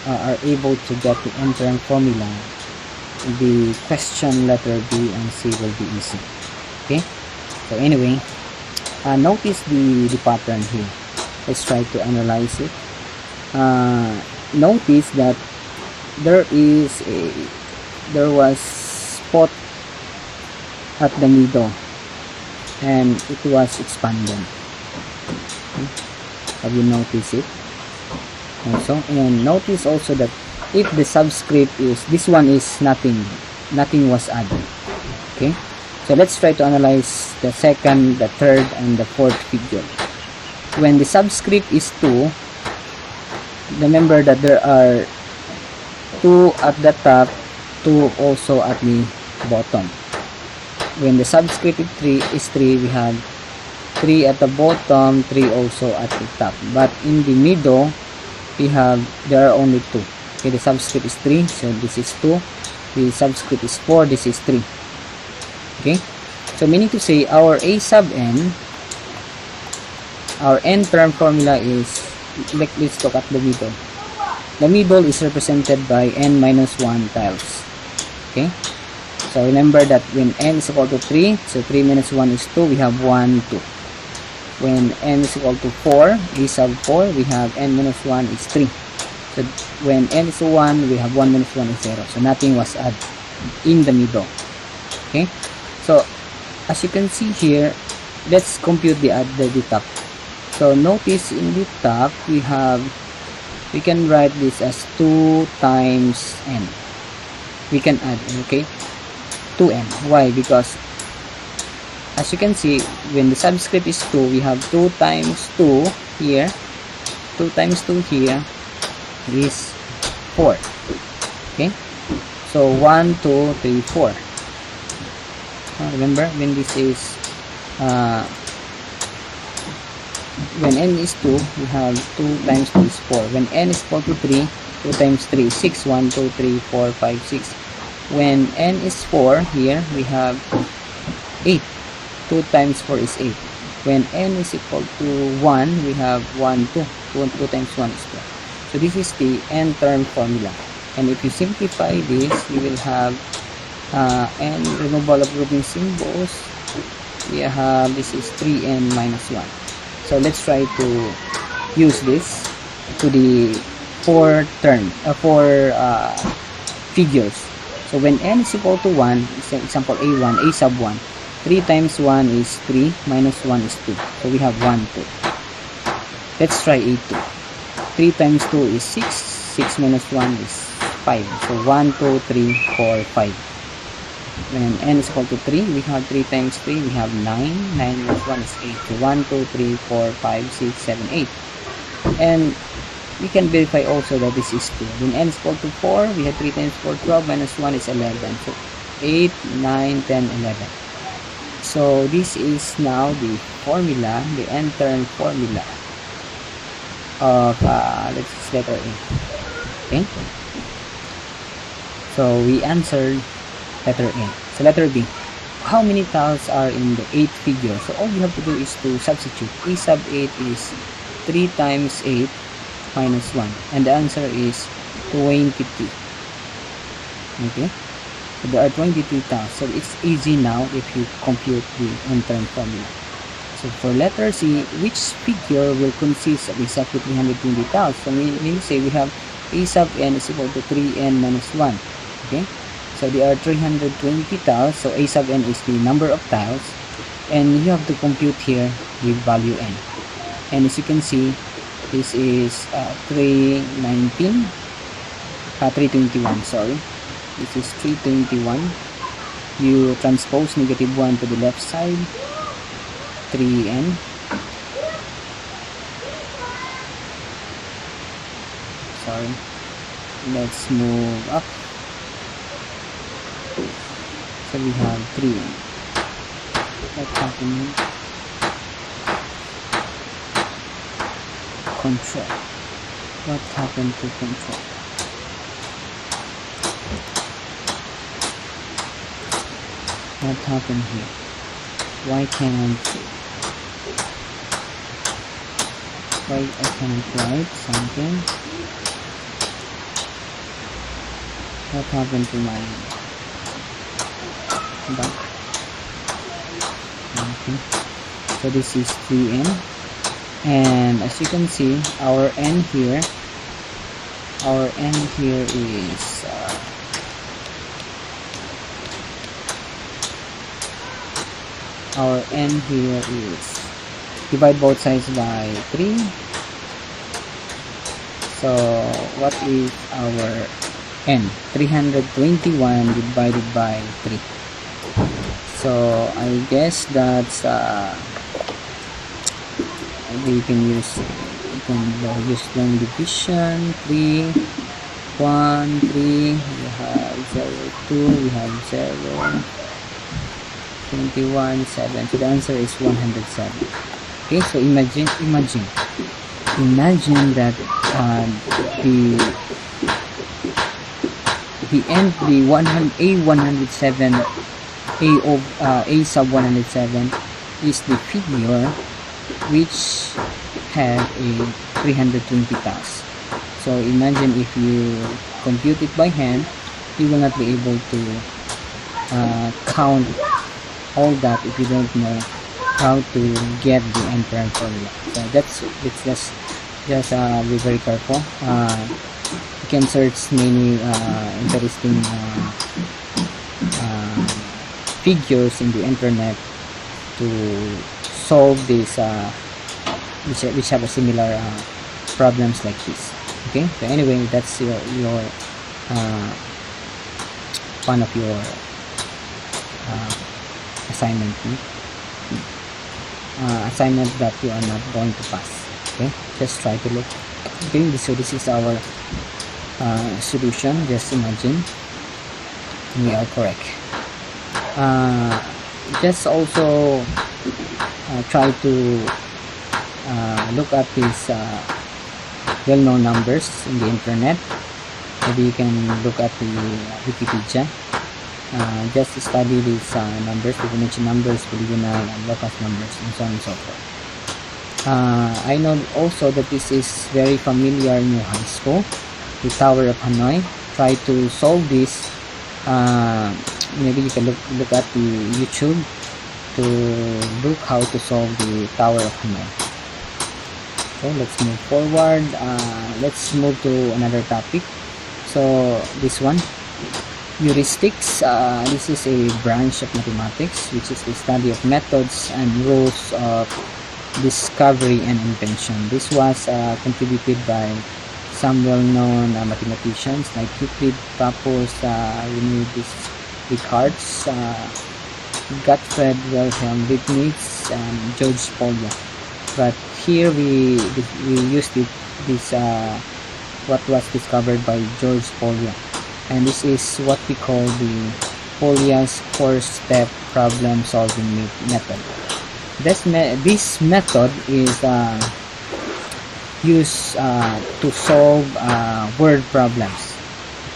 are able to get the end term formula, the question letter B and C will be easy. Okay, so anyway, notice the pattern here. Let's try to analyze it. Notice that there was spot at the middle and it was expanded. Okay. Have you noticed it? Also, and notice also that if the subscript is this one is nothing was added. Okay, so let's try to analyze the second, the third, and the fourth figure. When the subscript is 2, remember that there are 2 at the top, 2 also at the bottom. When the subscript is 3, we have 3 at the bottom, 3 also at the top. But in the middle, there are only 2. Okay, the subscript is 3, so this is 2. The subscript is 4, this is 3. Okay, so meaning to say our a sub n, our n term formula is, let's look at the middle. The middle is represented by n minus 1 tiles. Okay, so remember that when n is equal to 3, so 3 minus 1 is 2, we have 1, 2. When n is equal to 4, a sub 4, we have n minus 1 is 3. So when n is 1, we have 1 minus 1 is 0. So nothing was added in the middle. Okay, so as you can see here, let's compute the top. So notice in the top, we can write this as 2 times n. We can add, okay, 2n. Why? Because as you can see, when the subscript is 2, we have 2 times 2 here. 2 times 2 here is 4. Okay, so 1, 2, 3, 4. Remember, when this is when n is 2, we have 2 times 2 is 4. When n is equal to 3, 2 times 3 is 6. 1, 2, 3, 4, 5, 6. When n is 4, here we have 8. 2 times 4 is 8. When n is equal to 1, we have 1, 2. 2 times 1 is 2. So this is the n term formula. And if you simplify this, you will have n removal of grouping symbols. We have, this is 3n minus 1. So let's try to use this to the 4 figures. So when n is equal to 1, example a1, a sub 1, 3 times 1 is 3, minus 1 is 2. So we have 1, 2. Let's try a2. 3 times 2 is 6, 6 minus 1 is 5. So 1, 2, 3, 4, 5. When n is equal to 3, we have 3 times 3, we have 9. 9 minus 1 is 8. So 1, 2, 3, 4, 5, 6, 7, 8. And we can verify also that this is 2. When n is equal to 4, we have 3 times 4, 12, minus 1 is 11. So 8, 9, 10, 11. So this is now the formula, the n term formula of let's letter A. Okay, so we answered letter A. So letter B, how many tiles are in the 8th figure? So all you have to do is to substitute. A sub 8 is 3 times 8 minus 1, and the answer is 22. Okay, so there are 22 tiles. So it's easy now if you compute the n term formula. So for letter C, which figure will consist of exactly 320 tiles? So meaning say we have a sub n is equal to 3n minus 1. Okay, so there are 320 tiles. So a sub n is the number of tiles, and you have to compute here the value n. And as you can see, this is 321. Sorry, this is 321. You transpose negative 1 to the left side. 3n. Sorry, let's move up. So we have 3n. What happened here? Control. What happened to control? What happened here? Why can't I write something? What happened to my back? Okay, so this is 3n, and as you can see, our n here is our n here is, divide both sides by 3. So what is our n? 321 divided by 3. So I guess that's we can use long division. 3, 1, 3, we have 0, 2, we have 0, 21, 7. So the answer is 107. Okay, so imagine that the 100 A107 A sub 107 is the figure which have a 320 tasks. So imagine if you compute it by hand, you will not be able to count all that if you don't know how to get the entire formula. So it's just be very careful. You can search many interesting figures in the internet to solve this which have a similar problems like this. Okay, so anyway, that's your one of your assignment assignment that you are not going to pass. Okay, just try to look. Okay, so this is our solution. Just imagine we are correct. Just also try to look at these well-known numbers in the internet. Maybe you can look at the Wikipedia. Just study these numbers, Fibonacci numbers, polygonal and locus numbers, and so on and so forth. I know also that this is very familiar in your high school, the Tower of Hanoi. Try to solve this. Maybe you can look at the YouTube to look how to solve the Tower of Hanoi. Okay, let's move forward. Let's move to another topic. So this one, heuristics. This is a branch of mathematics which is the study of methods and rules of discovery and invention. This was contributed by some well-known mathematicians like Euclid, Pappus, Descartes, Gottfried Wilhelm Leibniz, and George Polya. But here we use this what was discovered by George Polya, and this is what we call the Polya's 4-step problem solving method. This method is used to solve word problems,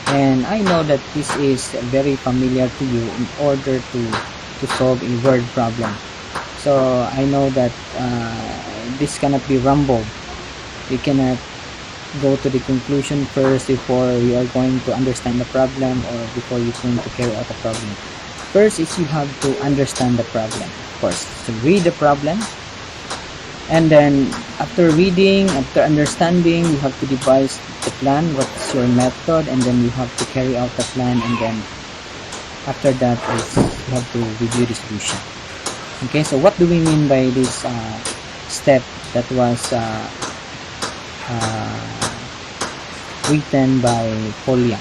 and I know that this is very familiar to you in order to solve a word problem. So I know that this cannot be rumbled. We cannot go to the conclusion first before we are going to understand the problem, or before you're going to carry out the problem. First is you have to understand the problem first. So read the problem, and then after reading, after understanding, you have to devise the plan, what's your method, and then you have to carry out the plan, and then after that is you have to review the solution. Okay, so what do we mean by this step that was written by Polya?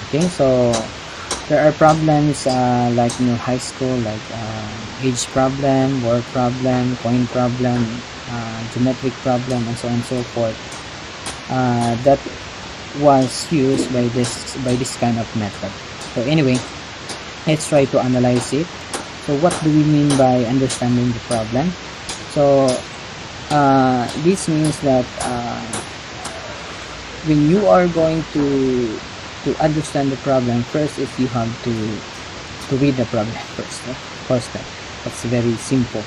Okay, so there are problems like in your high school, like age problem, word problem, coin problem, geometric problem, and so on and so forth. That was used by this kind of method. So anyway, let's try to analyze it. So what do we mean by understanding the problem? So this means that when you are going to understand the problem, first is you have to read the problem first. First step. That's very simple.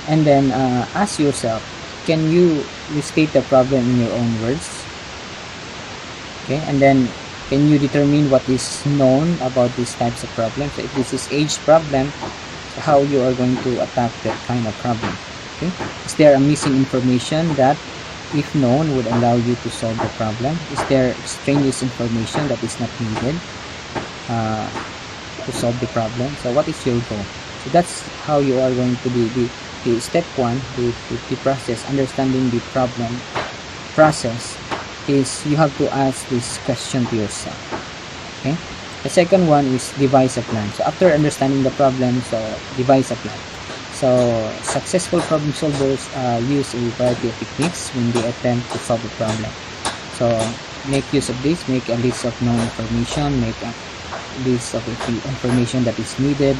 And then ask yourself, can you restate the problem in your own words? Okay, and then can you determine what is known about these types of problems? So if this is age problem, how you are going to attack that kind of problem? Okay, is there a missing information that, if known, would allow you to solve the problem? Is there extraneous information that is not needed to solve the problem? So what is your goal? So that's how you are going to be the step one, the process, understanding the problem process, is you have to ask this question to yourself. Okay, the second one is devise a plan. So after understanding the problem, so devise a plan. So successful problem solvers use a variety of techniques when they attempt to solve a problem. So make use of this, make a list of known information, make a list of the information that is needed.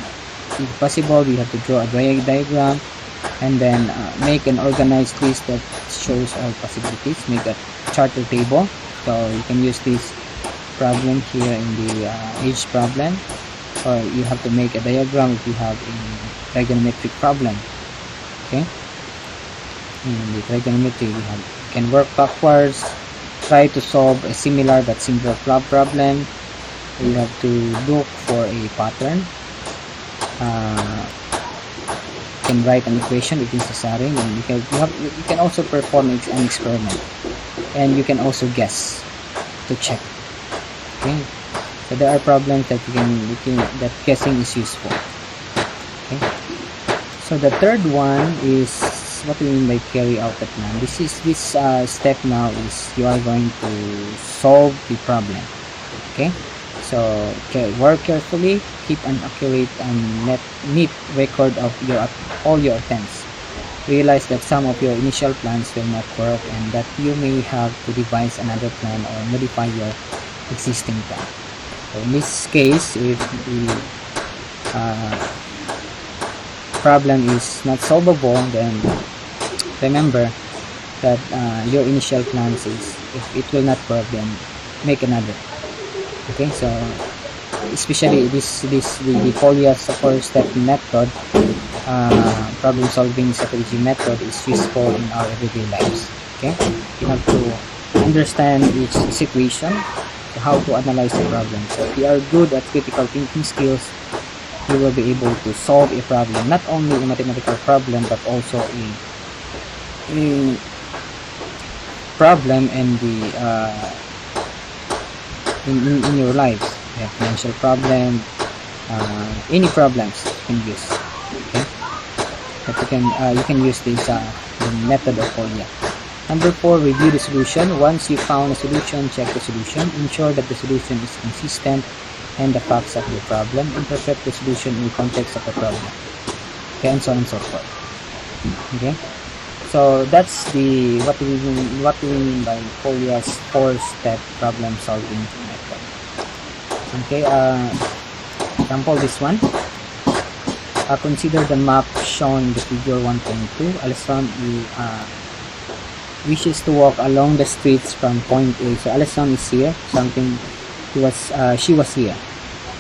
If possible, you have to draw a diagram, and then make an organized list that shows all possibilities. Make a charter table. So you can use this problem here in the edge problem, or you have to make a diagram if you have a trigonometric problem. Okay, in the trigonometry you can work backwards, try to solve a similar but simpler problem. You have to look for a pattern. You can write an equation if necessary, and you can also perform an experiment, and you can also guess to check. Okay, so there are problems that that guessing is useful. Okay, so the third one is what we mean by carry out the plan. This step now is you are going to solve the problem. Okay, so work carefully, keep an accurate and neat record of all your attempts. Realize that some of your initial plans will not work, and that you may have to devise another plan or modify your existing plan. So in this case, if the problem is not solvable, then remember that your initial plans is, if it will not work, then make another. Okay, so especially the Foliage 4-step method, problem solving strategy method, is useful in our everyday lives. Okay, you have to understand each situation, how to analyze the problem. So if you are good at critical thinking skills, you will be able to solve a problem, not only a mathematical problem, but also a problem in your lives. You have financial problem, any problems you can use. Okay, but you can use this the method of Foliage. Number 4, review the solution. Once you found a solution, check the solution. Ensure that the solution is consistent and the facts of the problem. Interpret the solution in the context of the problem. Okay, and so on and so forth. Okay, so that's what we mean by Foliage 4-step problem solving method. Okay, example this one. Consider the map shown in the figure 1.2. Alison wishes to walk along the streets from point A. So Alison is here. She was here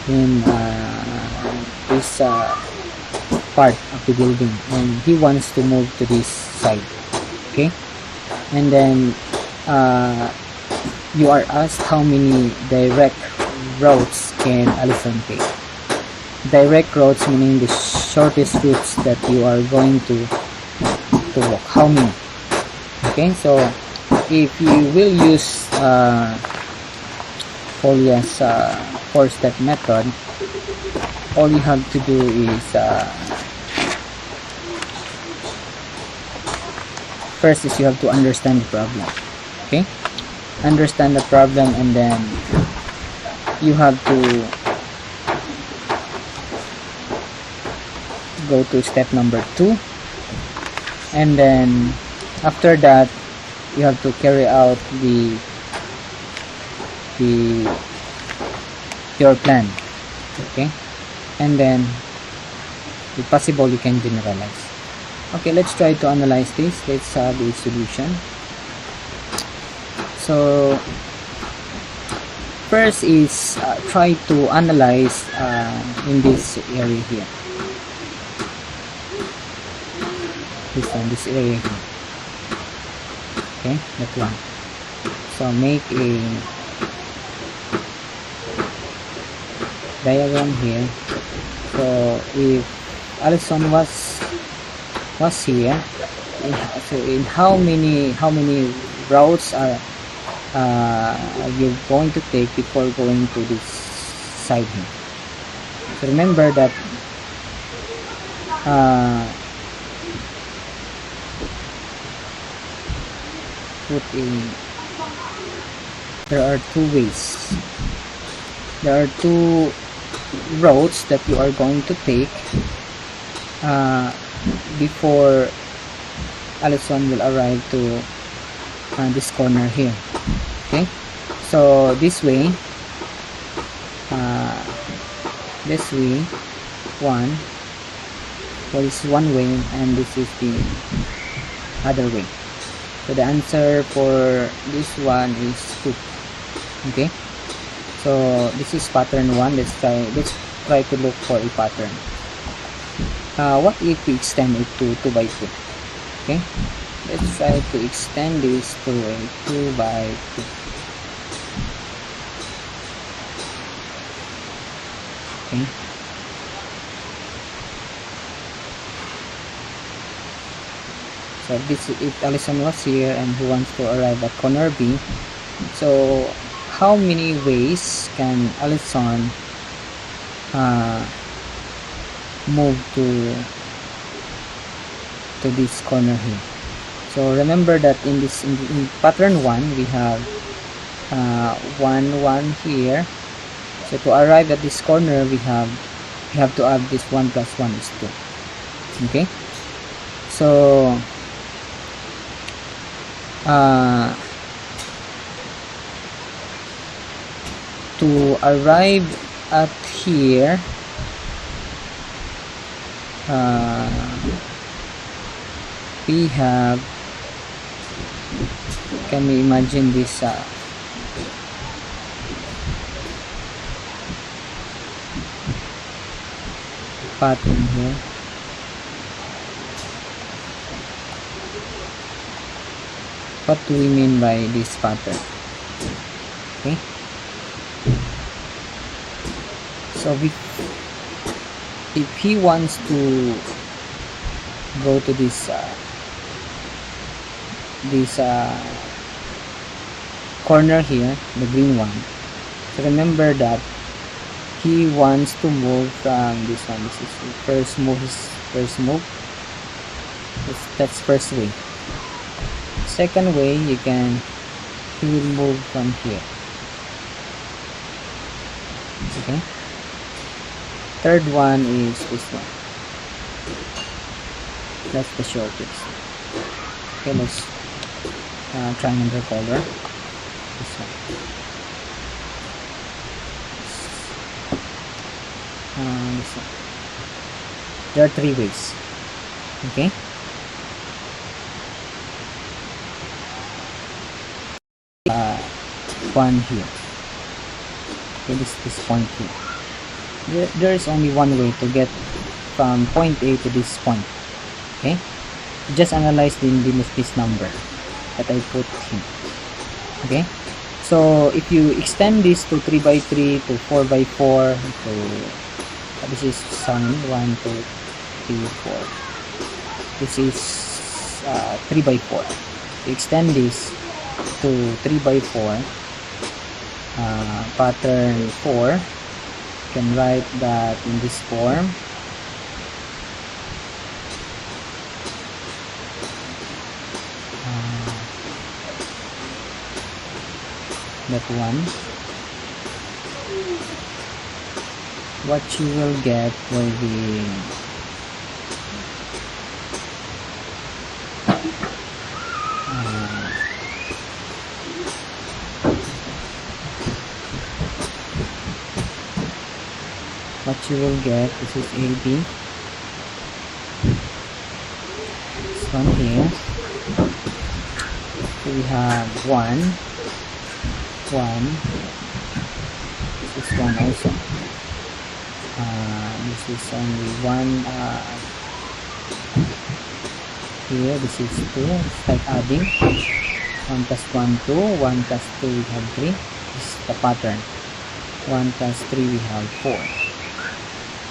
in this part of the building, and he wants to move to this side. Okay, and then you are asked how many direct routes can Alison take. Direct routes meaning the shortest routes that you are going to walk. How many? Okay, so if you will use Foliage 4-step method, all you have to do is first is you have to understand the problem. Okay, understand the problem, and then you have to go to step number 2, and then after that you have to carry out your plan. Okay, and then if possible you can generalize. Okay, let's try to analyze this. Let's have the solution. So first is try to analyze in this area here. This area here. Okay, that one. So make a diagram here. So if Alison was here, in how many routes are you going to take before going to this side here? So remember that there are two ways. There are two roads that you are going to take before Alison will arrive to this corner here. Okay, so this way one, well, it's one way, and this is the other way. So the answer for this one is 2. Okay, So this is pattern 1. Let's try to look for a pattern. What if we extend it to 2 by 2? Okay, let's try to extend this to a 2 by 2. Okay, so this, if Allison was here and who wants to arrive at corner B, so how many ways can Allison move to this corner here? So remember that in pattern 1 we have 1 1 here. So to arrive at this corner we have to add this 1 plus 1 is 2. Okay, so to arrive at here, we have, can we imagine this pattern here? What do we mean by this pattern? Okay, so if he wants to go to this corner here, the green one, so remember that he wants to move from this one. This is the first move. That's first way. Second way, he will move from here. Okay, third one is this one. That's the shortest. Okay, let's try another color. This one. This one. There are 3 ways. Okay, one here. Okay, this point here. There is only one way to get from point A to this point. Okay, just analyze this number that I put here. Okay, so if you extend this to 3 by 3 to 4 by 4 to this is 1 2 3 4. This is 3 by 4. Extend this to 3 by 4, pattern 4, you can write that in this form. That one, what you will get will be this is AB, this one here. So we have 1 this is 1 also. This is only 1 here. This is 2. It's like adding 1 plus 1 2, 1 plus 2 we have 3. This is the pattern. 1 plus 3 we have 4.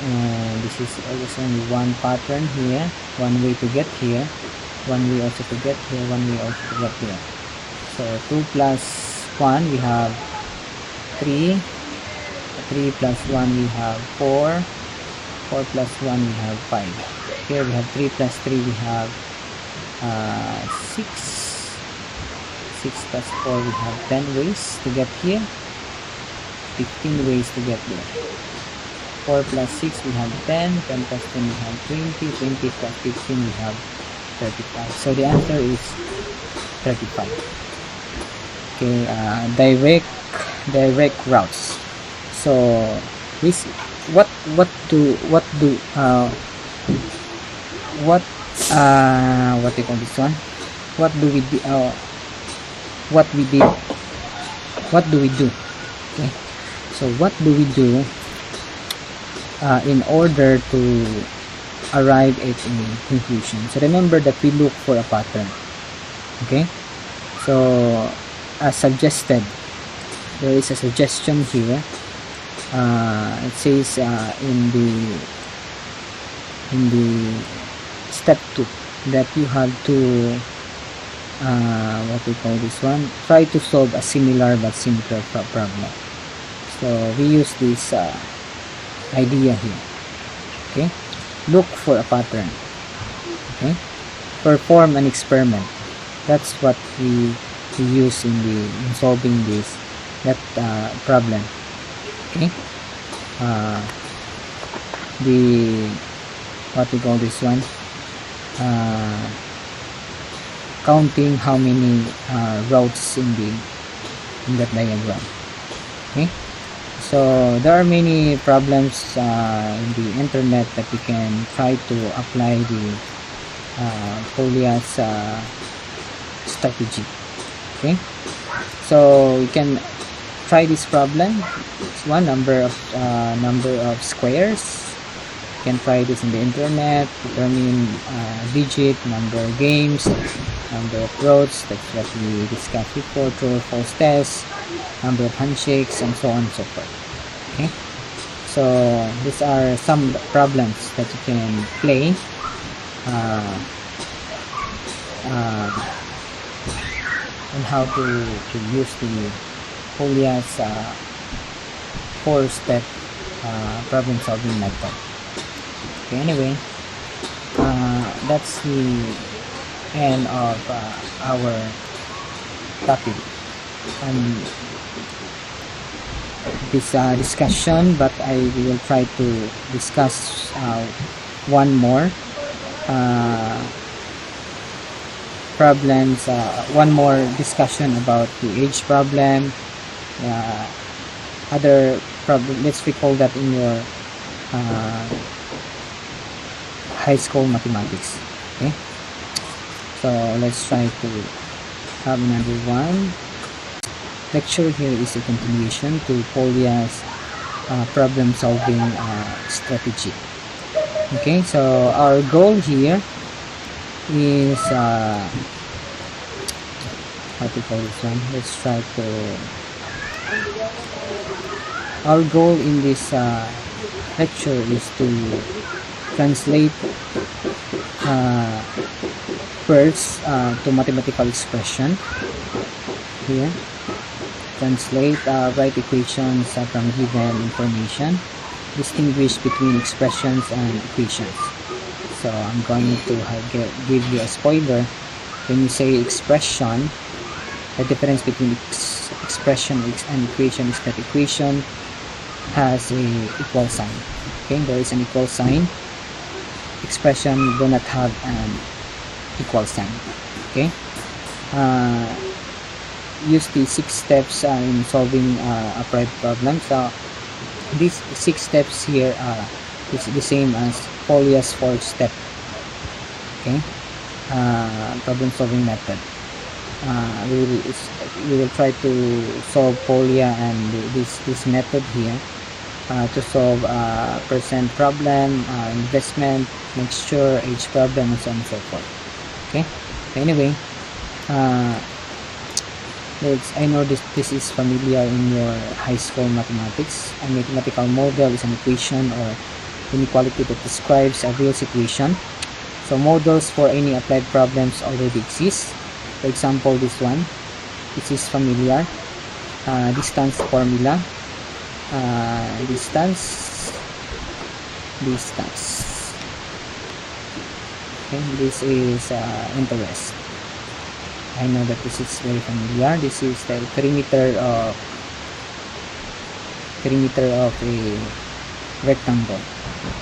And this is also only 1 pattern here, 1 way to get here, 1 way also to get here, 1 way also to get here. So 2 plus 1 we have 3, 3 plus 1 we have 4, 4 plus 1 we have 5. Here we have 3 plus 3 we have 6, 6 plus 4 we have 10 ways to get here, 15 ways to get there. 4 plus 6 we have 10, 10 plus 10 we have 20, 20 plus 15 we have 35. So the answer is 35. Okay, direct routes. So this what do you call this one? What do we do? Okay, So what do we do in order to arrive at a conclusion? So remember that we look for a pattern. Okay, so as suggested, there is a suggestion here. It says in the step 2 that you have to what we call this one, try to solve a similar but simpler problem. So we use this idea here. Okay, look for a pattern. Okay, perform an experiment. That's what we use in solving that problem. Okay, what we call this one, counting how many rows in that diagram. Okay, so there are many problems in the internet that you can try to apply the Foliage strategy. Okay, so you can try this problem. It's one number of squares. You can try this in the internet, determine digit, number of games, number of roads, that's what we discussed before, true or false test, number of handshakes, and so on and so forth. Okay, so these are some problems that you can play on how to use the Foliage 4-step problem solving method. Okay, anyway, that's the end of our topic and this discussion, but I will try to discuss one more problems, one more discussion about the age problem, other problem. Let's recall that in your high school mathematics. Okay, so let's try to have another one. Lecture here is a continuation to Foliage problem solving strategy. Okay, so our goal here is how to call this one. Let's try to, our goal in this lecture is to translate words to mathematical expression. Here, translate, write equations from given information, distinguish between expressions and equations. So I'm going to give you a spoiler. When you say expression, the difference between expression and equation is that equation has a equal sign. Okay, there is an equal sign. Expression do not have an equal sign. Okay, use the 6 steps in solving a private problem. So these 6 steps here is the same as Foliage 4-step. Okay, problem solving method. We will try to solve Foliage and this method here to solve percent problem, investment, mixture, age problem, and so on and so forth. Okay, anyway, I know this is familiar in your high school mathematics. A mathematical model is an equation or inequality that describes a real situation. So models for any applied problems already exist. For example, this one, this is familiar. Distance formula, distance. Okay, this is interest. I know that this is very familiar. This is the perimeter of a rectangle.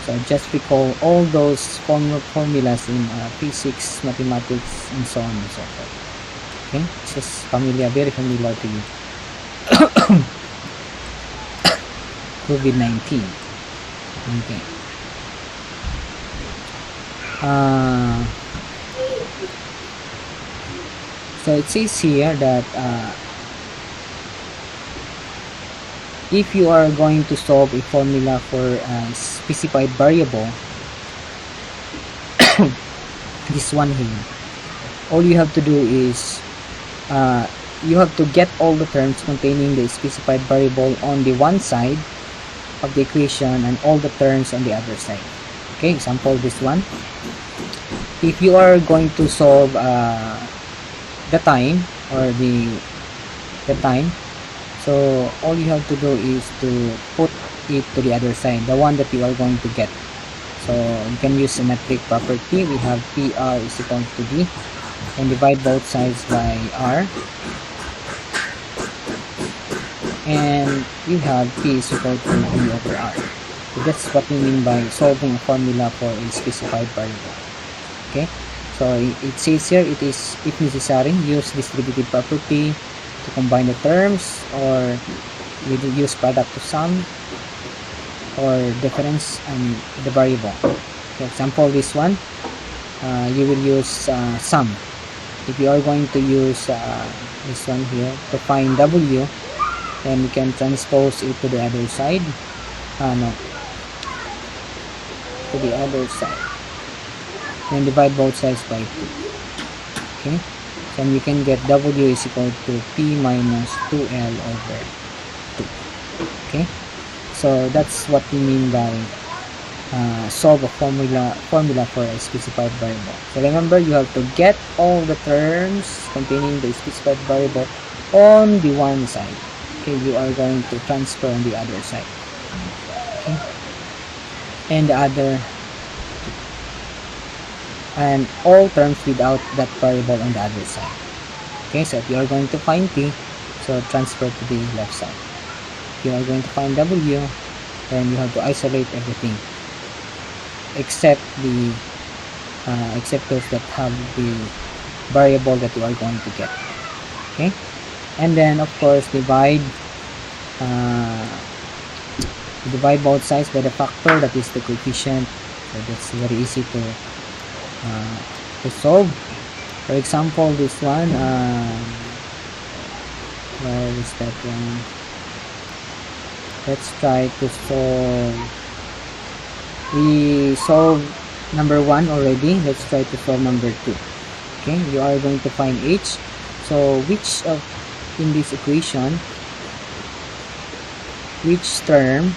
So just recall all those formulas in physics, mathematics, and so on and so forth. Okay, it's just familiar, very familiar to you. COVID-19. Okay. So it says here that if you are going to solve a formula for a specified variable, this one here, all you have to do is you have to get all the terms containing the specified variable on the one side of the equation and all the terms on the other side. Okay, example this one. If you are going to solve the time, or the time, so all you have to do is to put it to the other side, the one that you are going to get. So you can use symmetric property. We have PR is equal to D, and divide both sides by R, and you have P is equal to D over R. So that's what we mean by solving a formula for a specified variable. Okay, so it says here, it is, if necessary, use distributive property to combine the terms, or we use product to sum, or difference and the variable. For example, this one, you will use sum. If you are going to use this one here to find W, then you can transpose it to the other side. No, to the other side, and divide both sides by 2. Okay, so you can get W is equal to P minus 2L over 2. Okay, so that's what we mean by solve a formula for a specified variable. So remember, you have to get all the terms containing the specified variable on the one side. Okay, you are going to transfer on the other side. Okay, and the other, and all terms without that variable on the other side. Okay, so if you are going to find P, so transfer to the left side. If you are going to find W, then you have to isolate everything except the except those that have the variable that you are going to get. Okay, and then of course divide both sides by the factor that is the coefficient. So that's very easy to solve. For example, this one, where is that one? Let's try to solve. We solved number 1 already. Let's try to solve number 2. Okay, you are going to find H. So which of, in this equation, which term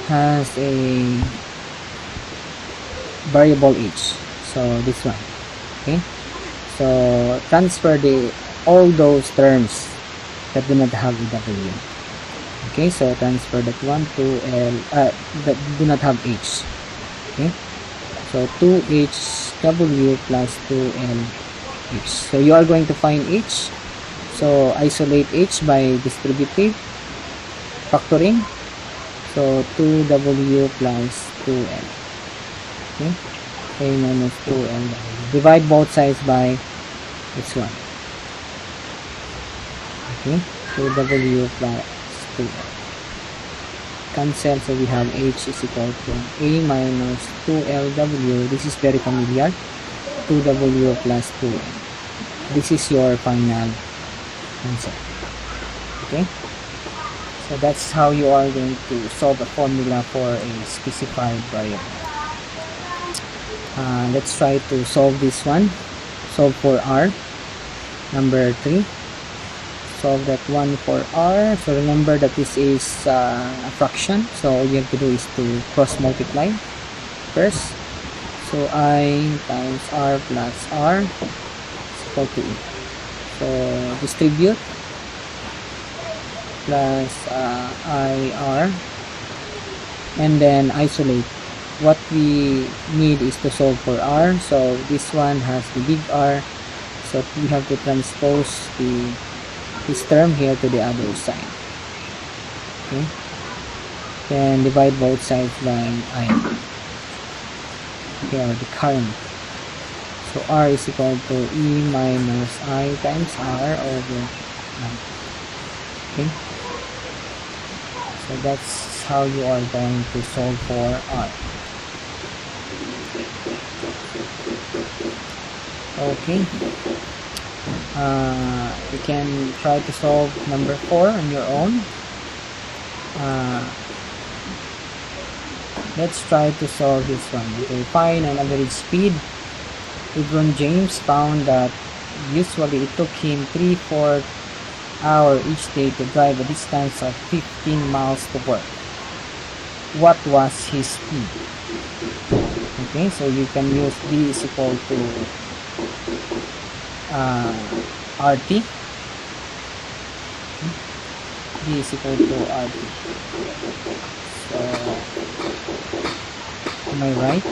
has a variable H? So this one. Okay, so transfer all those terms that do not have a W. Okay, so transfer that one to L, that do not have H. Okay, so 2HW plus 2LH. So you are going to find H. So isolate H by distributive factoring. So 2W plus 2L. Okay, A minus 2L. Divide both sides by this one. Okay, 2W plus 2L. Cancel, so we have H is equal to A minus 2LW. This is very familiar. 2W plus 2L. This is your final answer. Okay, so that's how you are going to solve a formula for a specified variable. Let's try to solve this one. Solve for R, number 3. Solve that one for R. So remember that this is a fraction, so all you have to do is to cross multiply first. So I times R plus R is equal to E. So distribute plus IR, and then isolate. What we need is to solve for R. So this one has the big R, so we have to transpose this term here to the other side. Okay, then divide both sides by I. Okay, or the current. So R is equal to E minus I times R over I. Okay, so that's how you are going to solve for R. Okay, you can try to solve number 4 on your own. uh, let's try to solve this one. Okay, find an average speed. LeBron James found that usually it took him 3/4 hour each day to drive a distance of 15 miles to work. What was his speed? Okay, so you can use D is equal to RT. D is equal to RT. So, am I right?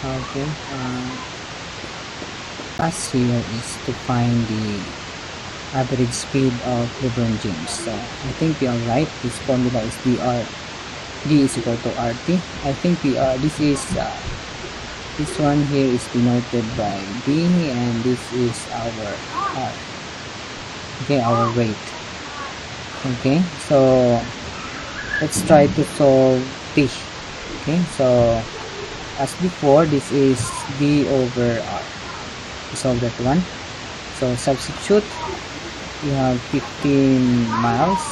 Okay. Task here is to find the average speed of LeBron James. So I think we are right. This formula is D is equal to RT. I think this is this one here is denoted by D, and this is our R. Okay, our rate. Okay, so let's try to solve T. Okay, so as before, this is D over R. Solve that one. So substitute. You have 15 miles,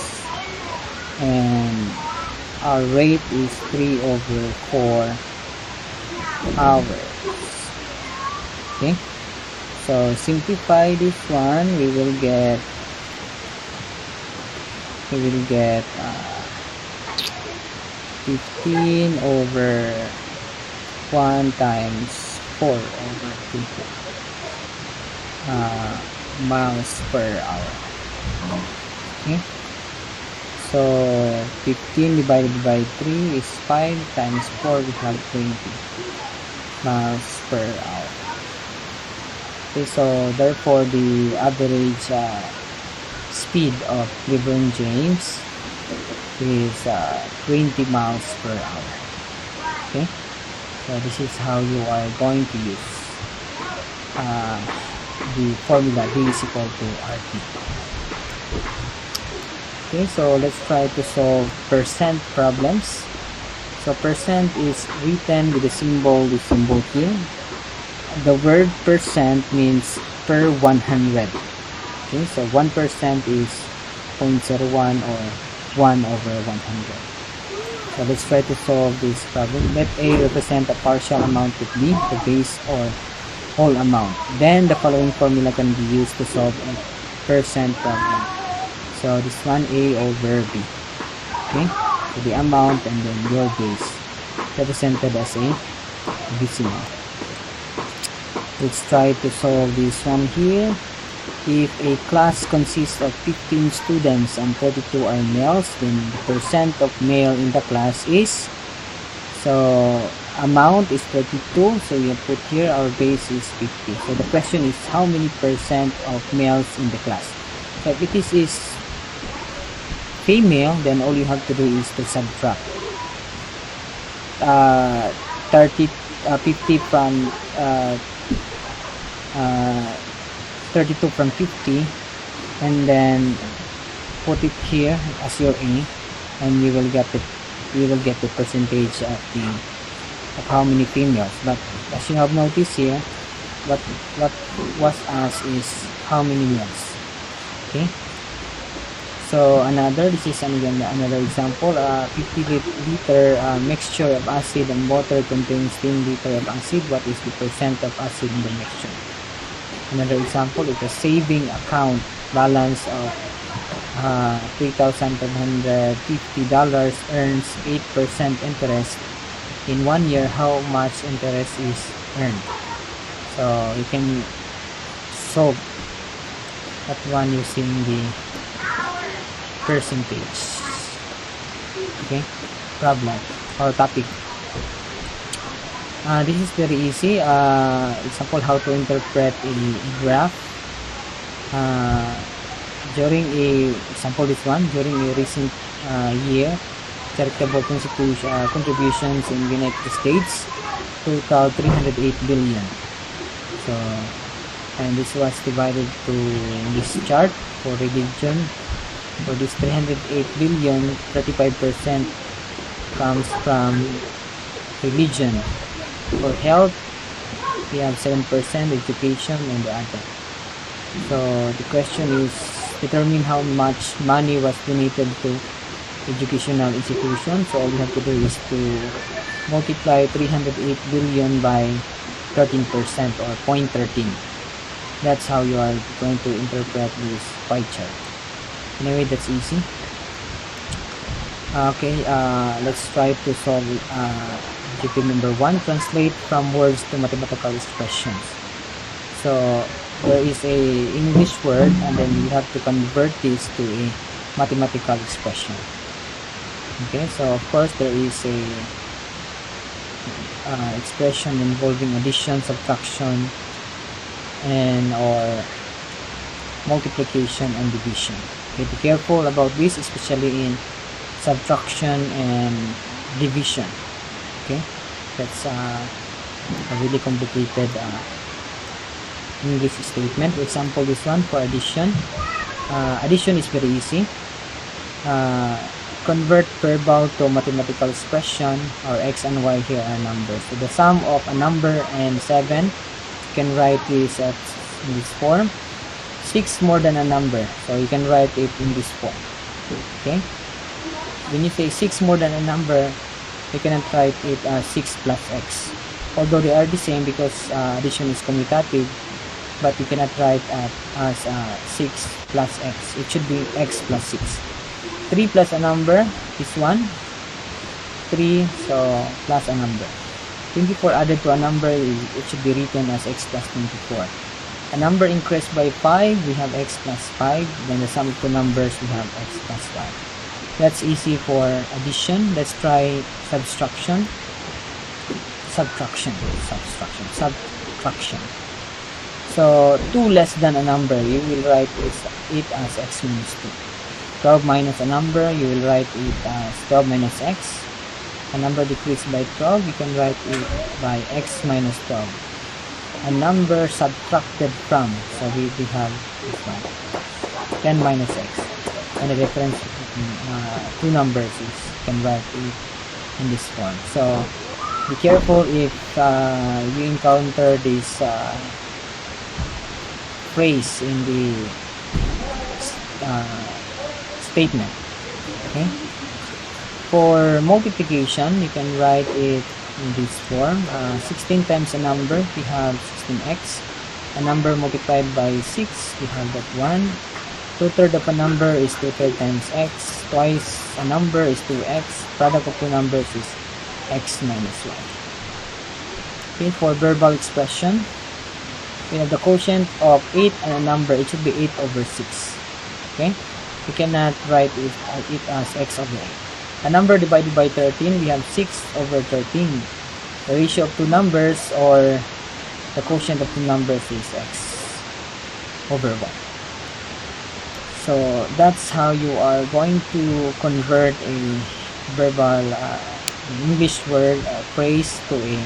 and our rate is 3/4 hours. Okay, so simplify this one. We will get 15 over 1 times 4 over 2 miles per hour. Okay, so 15 divided by 3 is 5 times 4, we have 20 miles per hour. Okay, so therefore the average speed of LeBron James is 20 miles per hour. Okay, so this is how you are going to use the formula D is equal to RT. Okay, so let's try to solve percent problems. So percent is written with the symbol here. The word percent means per 100. Okay, so 1% is 0.01 or 1 over 100. So let's try to solve this problem. Let A represent a partial amount with B, the base or whole amount. Then the following formula can be used to solve a percent problem. So this one, A over B. Okay, so the amount and then your base represented as a decimal. Let's try to solve this one here. If a class consists of 15 students and 32 are males, then the percent of male in the class is, so amount is 32, so we put here our base is 50. So the question is how many percent of males in the class. So if it is female, then all you have to do is to subtract 50 from 32 from 50, and then put it here as your A, and you will get the percentage of how many females. But as you have noticed here, what was asked is how many males. Okay, so this is another example. 50-liter mixture of acid and water contains 10 liter of acid. What is the percent of acid in the mixture? Another example is a saving account balance of $3,550 earns 8% interest. In 1 year, how much interest is earned? So you can solve that one using the percentage. Okay, problem or topic. This is very easy. Example, how to interpret a graph. During a recent year, charitable contributions in the United States total 308 billion. So, and this was divided to this chart for religion. For this 308 billion, 35% comes from religion. For health, we have 7%, education, and the other. So the question is determine how much money was donated to educational institutions. So all you have to do is to multiply 308 billion by 13% or 0.13. That's how you are going to interpret this pie chart. Anyway, that's easy. Okay, let's try to solve objective number 1. Translate from words to mathematical expressions. So there is a English word, and then you have to convert this to a mathematical expression. Okay, so of course there is a expression involving addition, subtraction, and or multiplication and division. Okay, be careful about this, especially in subtraction and division. Okay, that's a really complicated English statement. For example, this one for addition. Addition is very easy. Convert verbal to mathematical expression, or x and y here are numbers. So the sum of a number and 7, you can write this in this form. 6 more than a number, so you can write it in this form. Okay, when you say 6 more than a number, you cannot write it as 6 plus x, although they are the same because addition is commutative, but you cannot write as 6 plus x. It should be x plus 6. 3 plus a number is 1. 3, so plus a number. 24 added to a number, it should be written as x plus 24. A number increased by 5, we have x plus 5. Then the sum of two numbers, we have x plus 5. That's easy for addition. Let's try subtraction. Subtraction. So 2 less than a number, you will write it as x minus 2. 12 minus a number, you will write it as 12 minus x. A number decreased by 12, you can write it by x minus 12. A number subtracted from, so we have this one, 10 minus x. And the difference between two numbers is, you can write it in this form. So be careful if you encounter this phrase in the statement. Okay, for multiplication, you can write it in this form. 16 times a number, we have 16x. A number multiplied by 6, we have that 1. 2/3 of a number is 2/3 times x. Twice a number is 2x. Product of two numbers is x minus 1. Okay, for verbal expression, we have the quotient of 8 and a number, it should be 8 over 6. Okay, we cannot write it as x over 8. A number divided by 13, we have 6 over 13. The ratio of two numbers, or the quotient of two numbers, is x over 1. So that's how you are going to convert a verbal English word phrase to a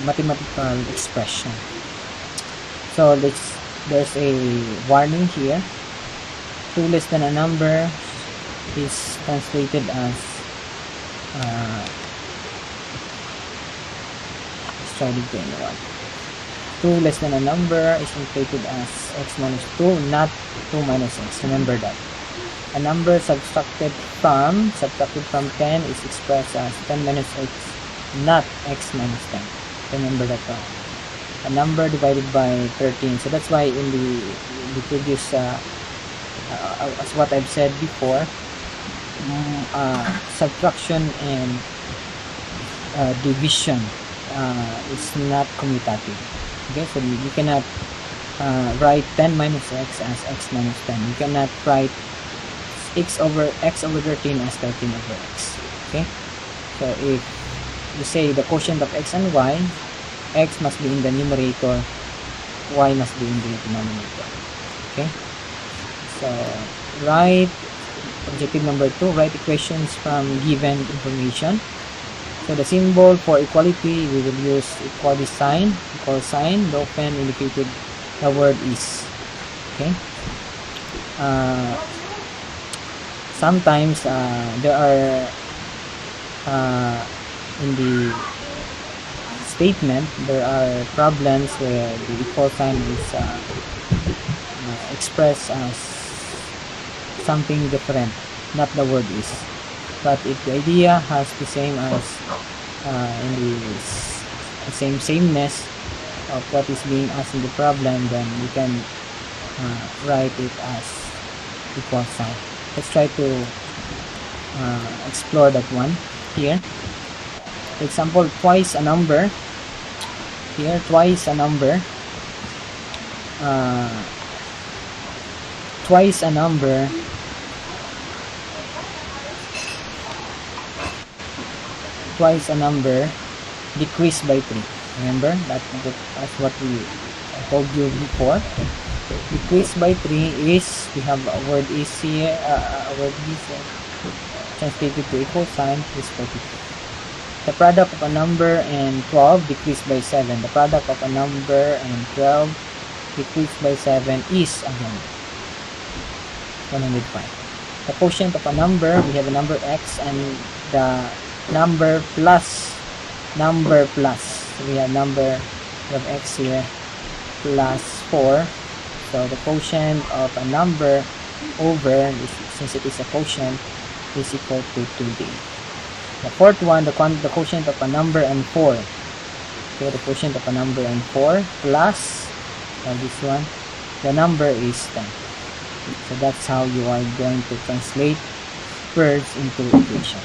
mathematical expression. So there's a warning here. 2 less than a number is translated as let's try to get one. 2 less than a number is translated as x minus 2, not 2 minus x. Remember that. A number subtracted from 10 is expressed as 10 minus x, not x minus 10. Remember that one. A number divided by 13. So that's why in the previous as what I've said before, subtraction and division is not commutative. Okay, so you cannot write 10 minus x as x minus 10. You cannot write x over 13 as 13 over x. Okay, so if you say the quotient of x and y, x must be in the numerator, y must be in the denominator. Okay, so write objective number 2, write equations from given information. So the symbol for equality, we will use equal sign. The open indicated the word is. Okay, sometimes there are in the statement there are problems where the equal sign is expressed as something different, not the word is. But if the idea has the same as in the sameness of what is being asked in the problem, then we can write it as equal sign. Let's try to explore that one here. For example, twice a number. Here, twice a number. Twice a number decreased by 3. Remember that's what I told you before. Decreased by 3 is, we have a word is here, a word is translated to equal sign is 42. The product of a number and 12 decreased by 7. The product of a number and 12 decreased by 7 is again 105. The quotient of a number, we have a number x and the number plus. So we have x here plus 4. So the quotient of a number over, since it is a quotient, is equal to 2D. The fourth one, the quotient of a number and 4. Okay, the quotient of a number and 4 plus this one, the number is 10. So that's how you are going to translate words into equations.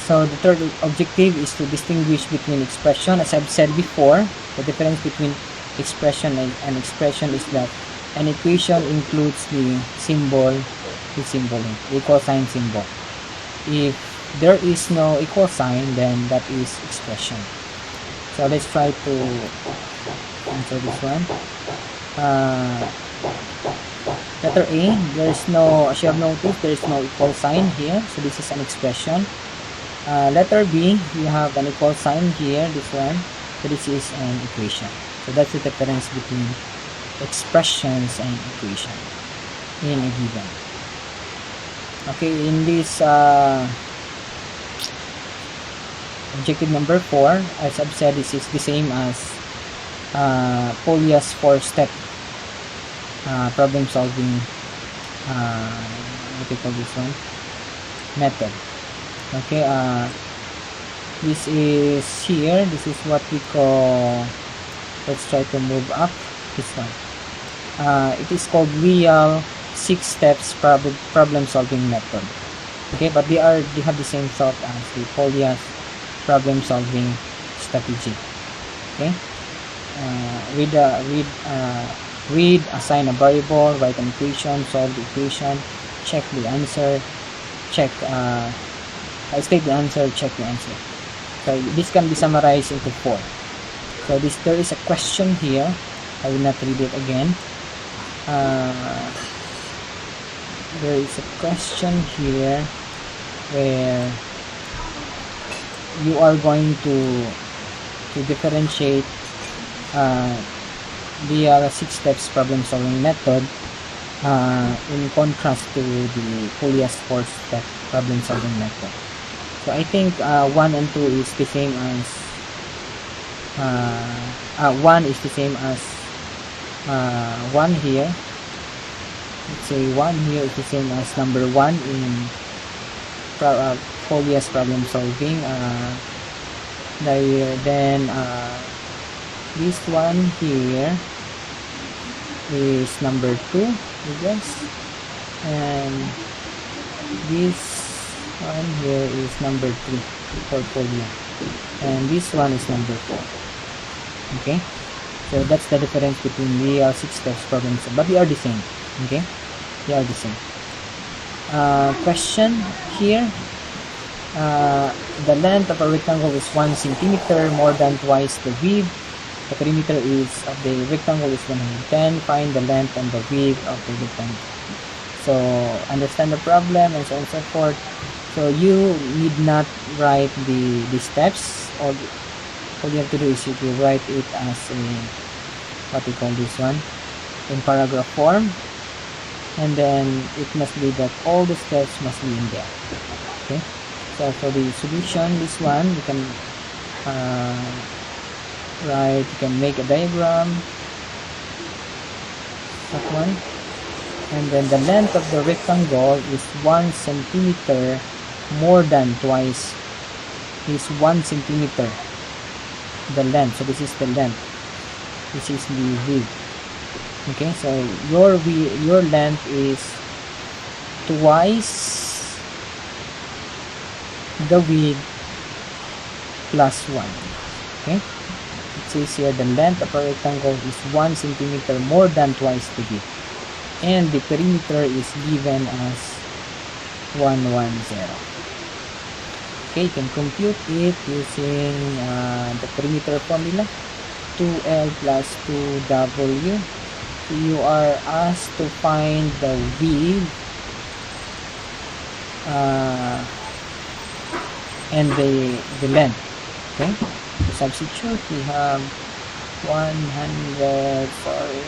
So the third objective is to distinguish between expression. As I've said before, the difference between expression and expression is that an equation includes the symbol, the equal sign symbol. If there is no equal sign, then that is expression. So let's try to answer this one. Letter A, there is no, as you have noticed, there is no equal sign here, so this is an expression. Letter B, you have an equal sign here, this one, so this is an equation. So that's the difference between expressions and equation in a given. Okay, in this objective number 4, as I've said, this is the same as Foliage's 4-step problem solving what do you call this one, method. Okay, this is here, this is what we call, let's try to move up this one. It is called real 6 steps problem solving method. Okay, but they have the same thought as the Foliage problem solving strategy. Okay, read, assign a variable, write an equation, solve the equation, check the answer, state the answer, check the answer. So this can be summarized into 4. So there is a question here. I will not read it again. There is a question here where you are going to differentiate the 6 steps problem solving method in contrast to the Foliage 4-step problem solving method. So I think 1 and 2 is the same as 1 is the same as 1 here. Let's say 1 here is the same as number 1 in Foliage problem solving. Then this one here is number 2, I guess, and this one here is number 3 for Foliage, and this one is number 4. Okay, so that's the difference between the 6 steps problems, but they are the same. Okay, they are the same. Question here, the length of a rectangle is 1 centimeter, more than twice the width. The perimeter of the rectangle is 110. Find the length and the width of the rectangle. So understand the problem and so on and so forth. So you need not write the steps. All you have to do is you write it as a, what we call this one, in paragraph form, and then it must be that all the steps must be in there. Okay, so for the solution, this one you can write, you can make a diagram. that one. And then the length of the rectangle is 1 centimeter more than twice is 1 centimeter the length. So this is the length, this is the width. Okay, so your length is twice the width plus 1. Okay, it says here the length of a rectangle is 1 centimeter more than twice the width, and the perimeter is given as 110. Okay, you can compute it using the perimeter formula, 2L plus 2W. So you are asked to find the width and the length. Okay, so substitute, we have 100, sorry,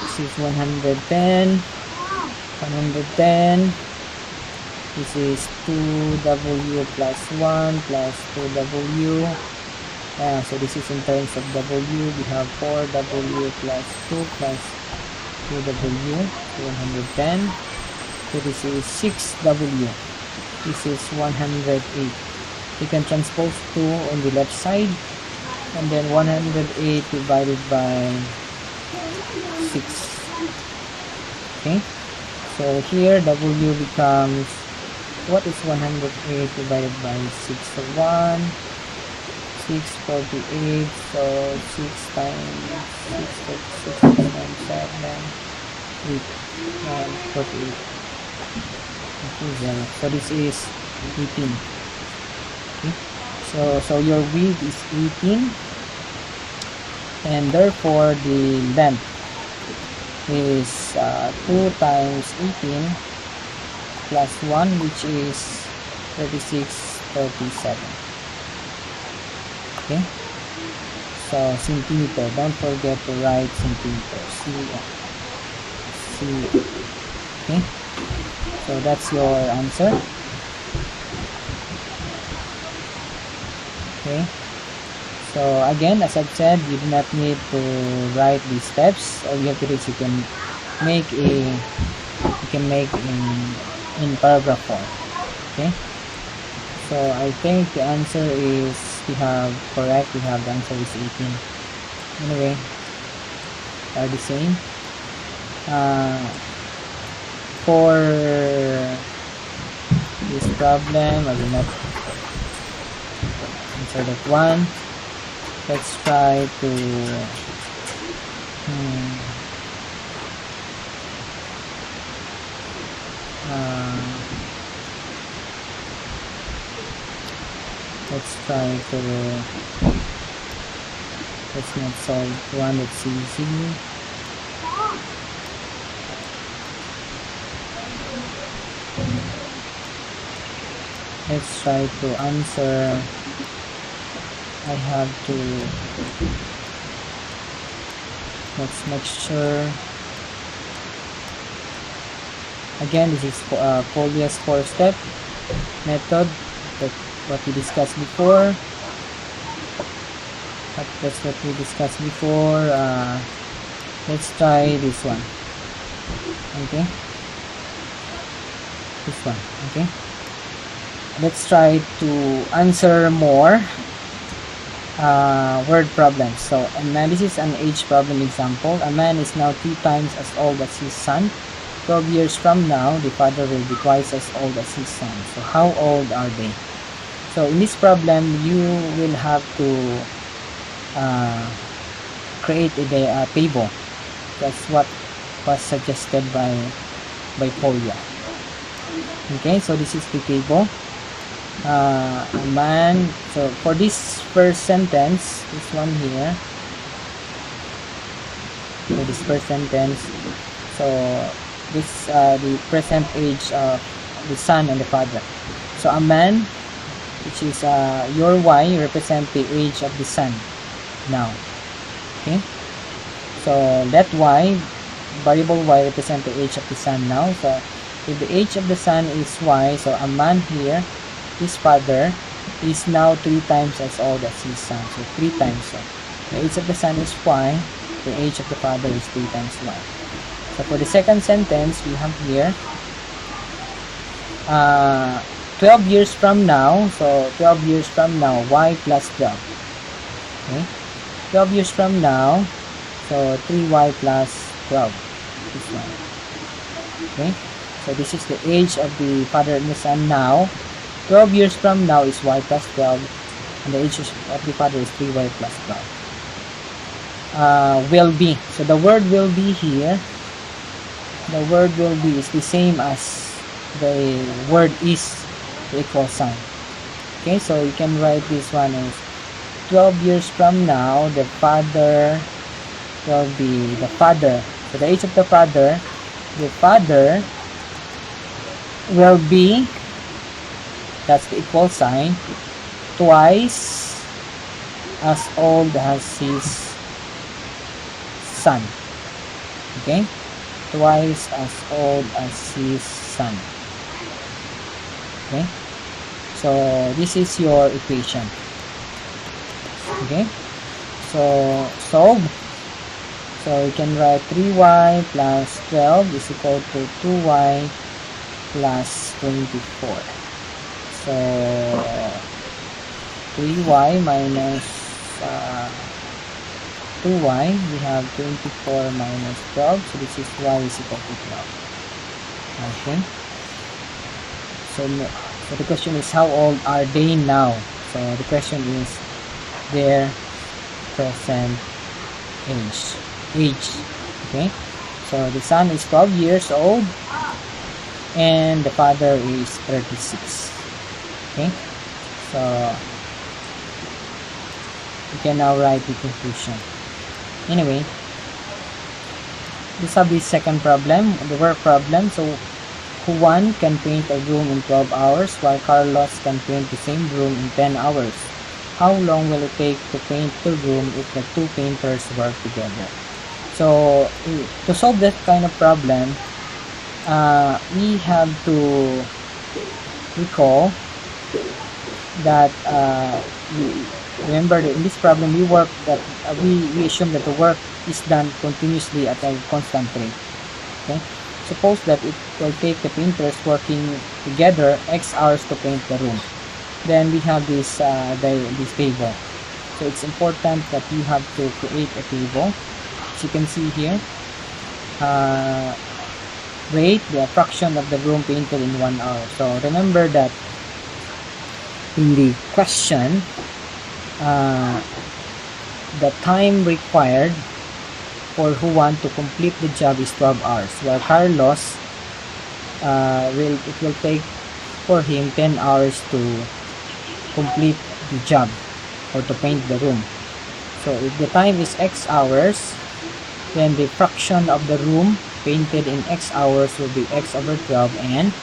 this is 110, 110, this is 2W plus 1 plus 2W. So this is in terms of W, we have 4W plus 2 plus 2W, 110. So this is 6W, this is 108. You can transpose 2 on the left side, and then 108 divided by 6. Okay, so here W becomes, what is 108 divided by 6? So 648, so 6 times 6 times 7, 8, 48. Okay, so this is 18. Okay, so your width is 18, and therefore the length is 2 times 18 plus 1, which is 36, 37. Okay, so centimeter, don't forget to write centimeter, okay, so that's your answer. Okay, so again, as I've said, you do not need to write these steps. All you have to do is you can make in paragraph form. Okay, so I think the answer is, we have correct, we have the answer is 18. Anyway, are the same. For this problem, I will not answer that one. Let's try to let's not solve one that's easy. Let's try to answer. I have to, let's make sure. Again, this is Foliage 4-step method, that what we discussed before. That's what we discussed before. Let's try this one. Okay, this one. Okay, let's try to answer more word problems. So this is an age problem example. A man is now 3 times as old as his son. 12 years from now, the father will be twice as old as his son. So how old are they? So in this problem, you will have to create a table. That's what was suggested by Polya. Okay, so this is the table. A man, so for this first sentence, this one here, for this first sentence, so this the present age of the son and the father. So a man, which is your y, represent the age of the son now. Okay, so let y, variable y, represent the age of the son now. So if the age of the son is y, so a man here, his father, is now 3 times as old as his son. So 3 times. So the age of the son is y, the age of the father is 3 times 1. So for the second sentence, we have here 12 years from now. So 12 years from now, y plus 12. Okay, 12 years from now, so 3y plus 12. This one. Okay, so this is the age of the father and the son now. 12 years from now is y plus 12, and the age of the father is 3y plus 12. Will be. So the word will be here, the word will be is the same as the word is, the equal sign. Okay, so you can write this one as 12 years from now, the father will be the father. So the age of the father will be, that's the equal sign, twice as old as his son. Okay, twice as old as his son. Okay, so this is your equation. Okay, so solve. So you can write 3y plus 12 is equal to 2y plus 24. So 3y minus 2y, we have 24 minus 12, so this is y is equal to 12. Okay, so the question is, how old are they now? So the question is their present age. Okay, so the son is 12 years old and the father is 36. Okay, so you can now write the conclusion. Anyway, this will be second problem, the work problem. So Juan can paint a room in 12 hours while Carlos can paint the same room in 10 hours. How long will it take to paint the room if the two painters work together? So to solve that kind of problem, we have to recall that remember that in this problem we assume that the work is done continuously at a constant rate. Okay, suppose that it will take the painters working together X hours to paint the room. Then we have this table. So it's important that you have to create a table. As you can see here, rate the fraction of the room painted in 1 hour. So remember that in the question, the time required for Juan to complete the job is 12 hours, while Carlos it will take for him 10 hours to complete the job or to paint the room. So if the time is X hours, then the fraction of the room painted in X hours will be X over 12, and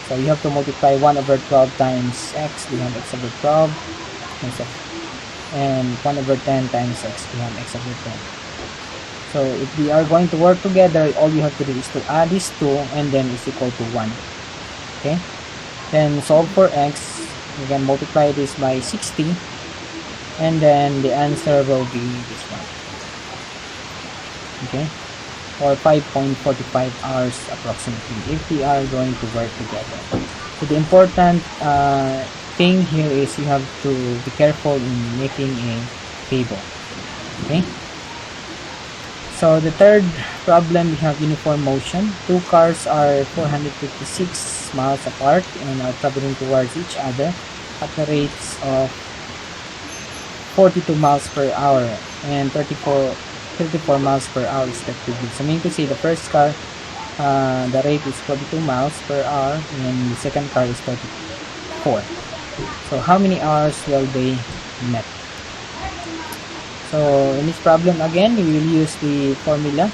so you have to multiply 1 over 12 times X, we have X over 12, and 1 over 10 times X, we have X over 10. So if we are going to work together, all you have to do is to add these two, and then it's equal to 1. Okay, then solve for X, you can multiply this by 60, and then the answer will be this one. Okay, or 5.45 hours approximately if we are going to work together. So the important thing here is you have to be careful in making a table. Okay, so the third problem, we have uniform motion. Two cars are 456 miles apart and are traveling towards each other at the rates of 42 miles per hour and 34 miles per hour respectively. So meaning to say the first car, the rate is 42 miles per hour and the second car is 34. So how many hours will they met? So in this problem again, we will use the formula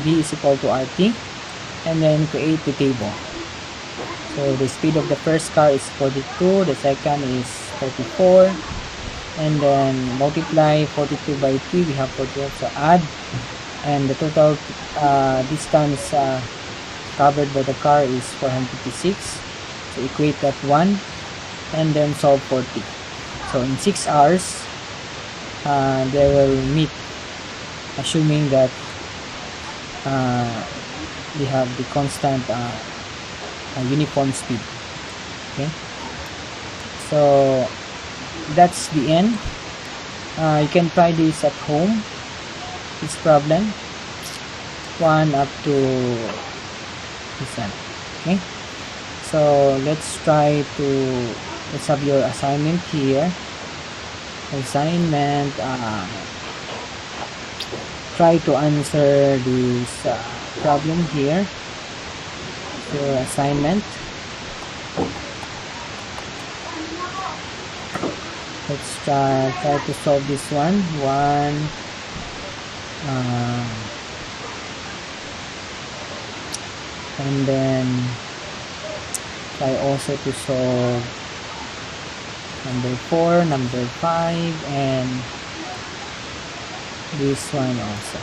V is equal to RT and then create the table. So the speed of the first car is 42, the second is 34, and then multiply 42 by 3, we have 48, so add, and the total distance covered by the car is 456, so equate that 1 and then solve 40. So in 6 hours they will meet assuming that we have the constant uniform speed. Okay, so that's the end. You can try this at home, this problem 1 up to this one. Okay, so let's have your assignment here. Assignment, try to answer this problem here. Your assignment, let's try to solve this one. And then try also to solve number 4, number 5, and this one also.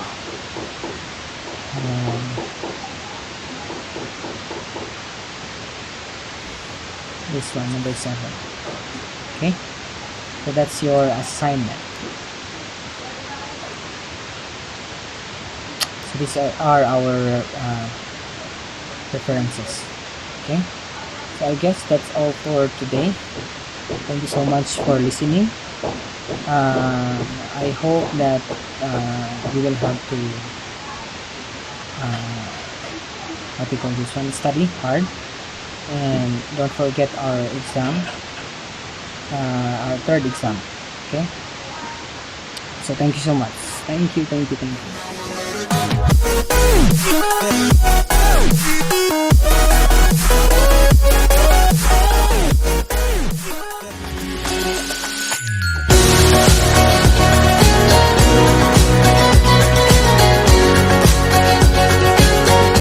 This one, number 7. Okay, so that's your assignment. So these are our references. Okay, so I guess that's all for today. Thank you so much for listening. I hope that you will have to study hard, and don't forget our exam, our third exam. Okay, so thank you so much. Thank you.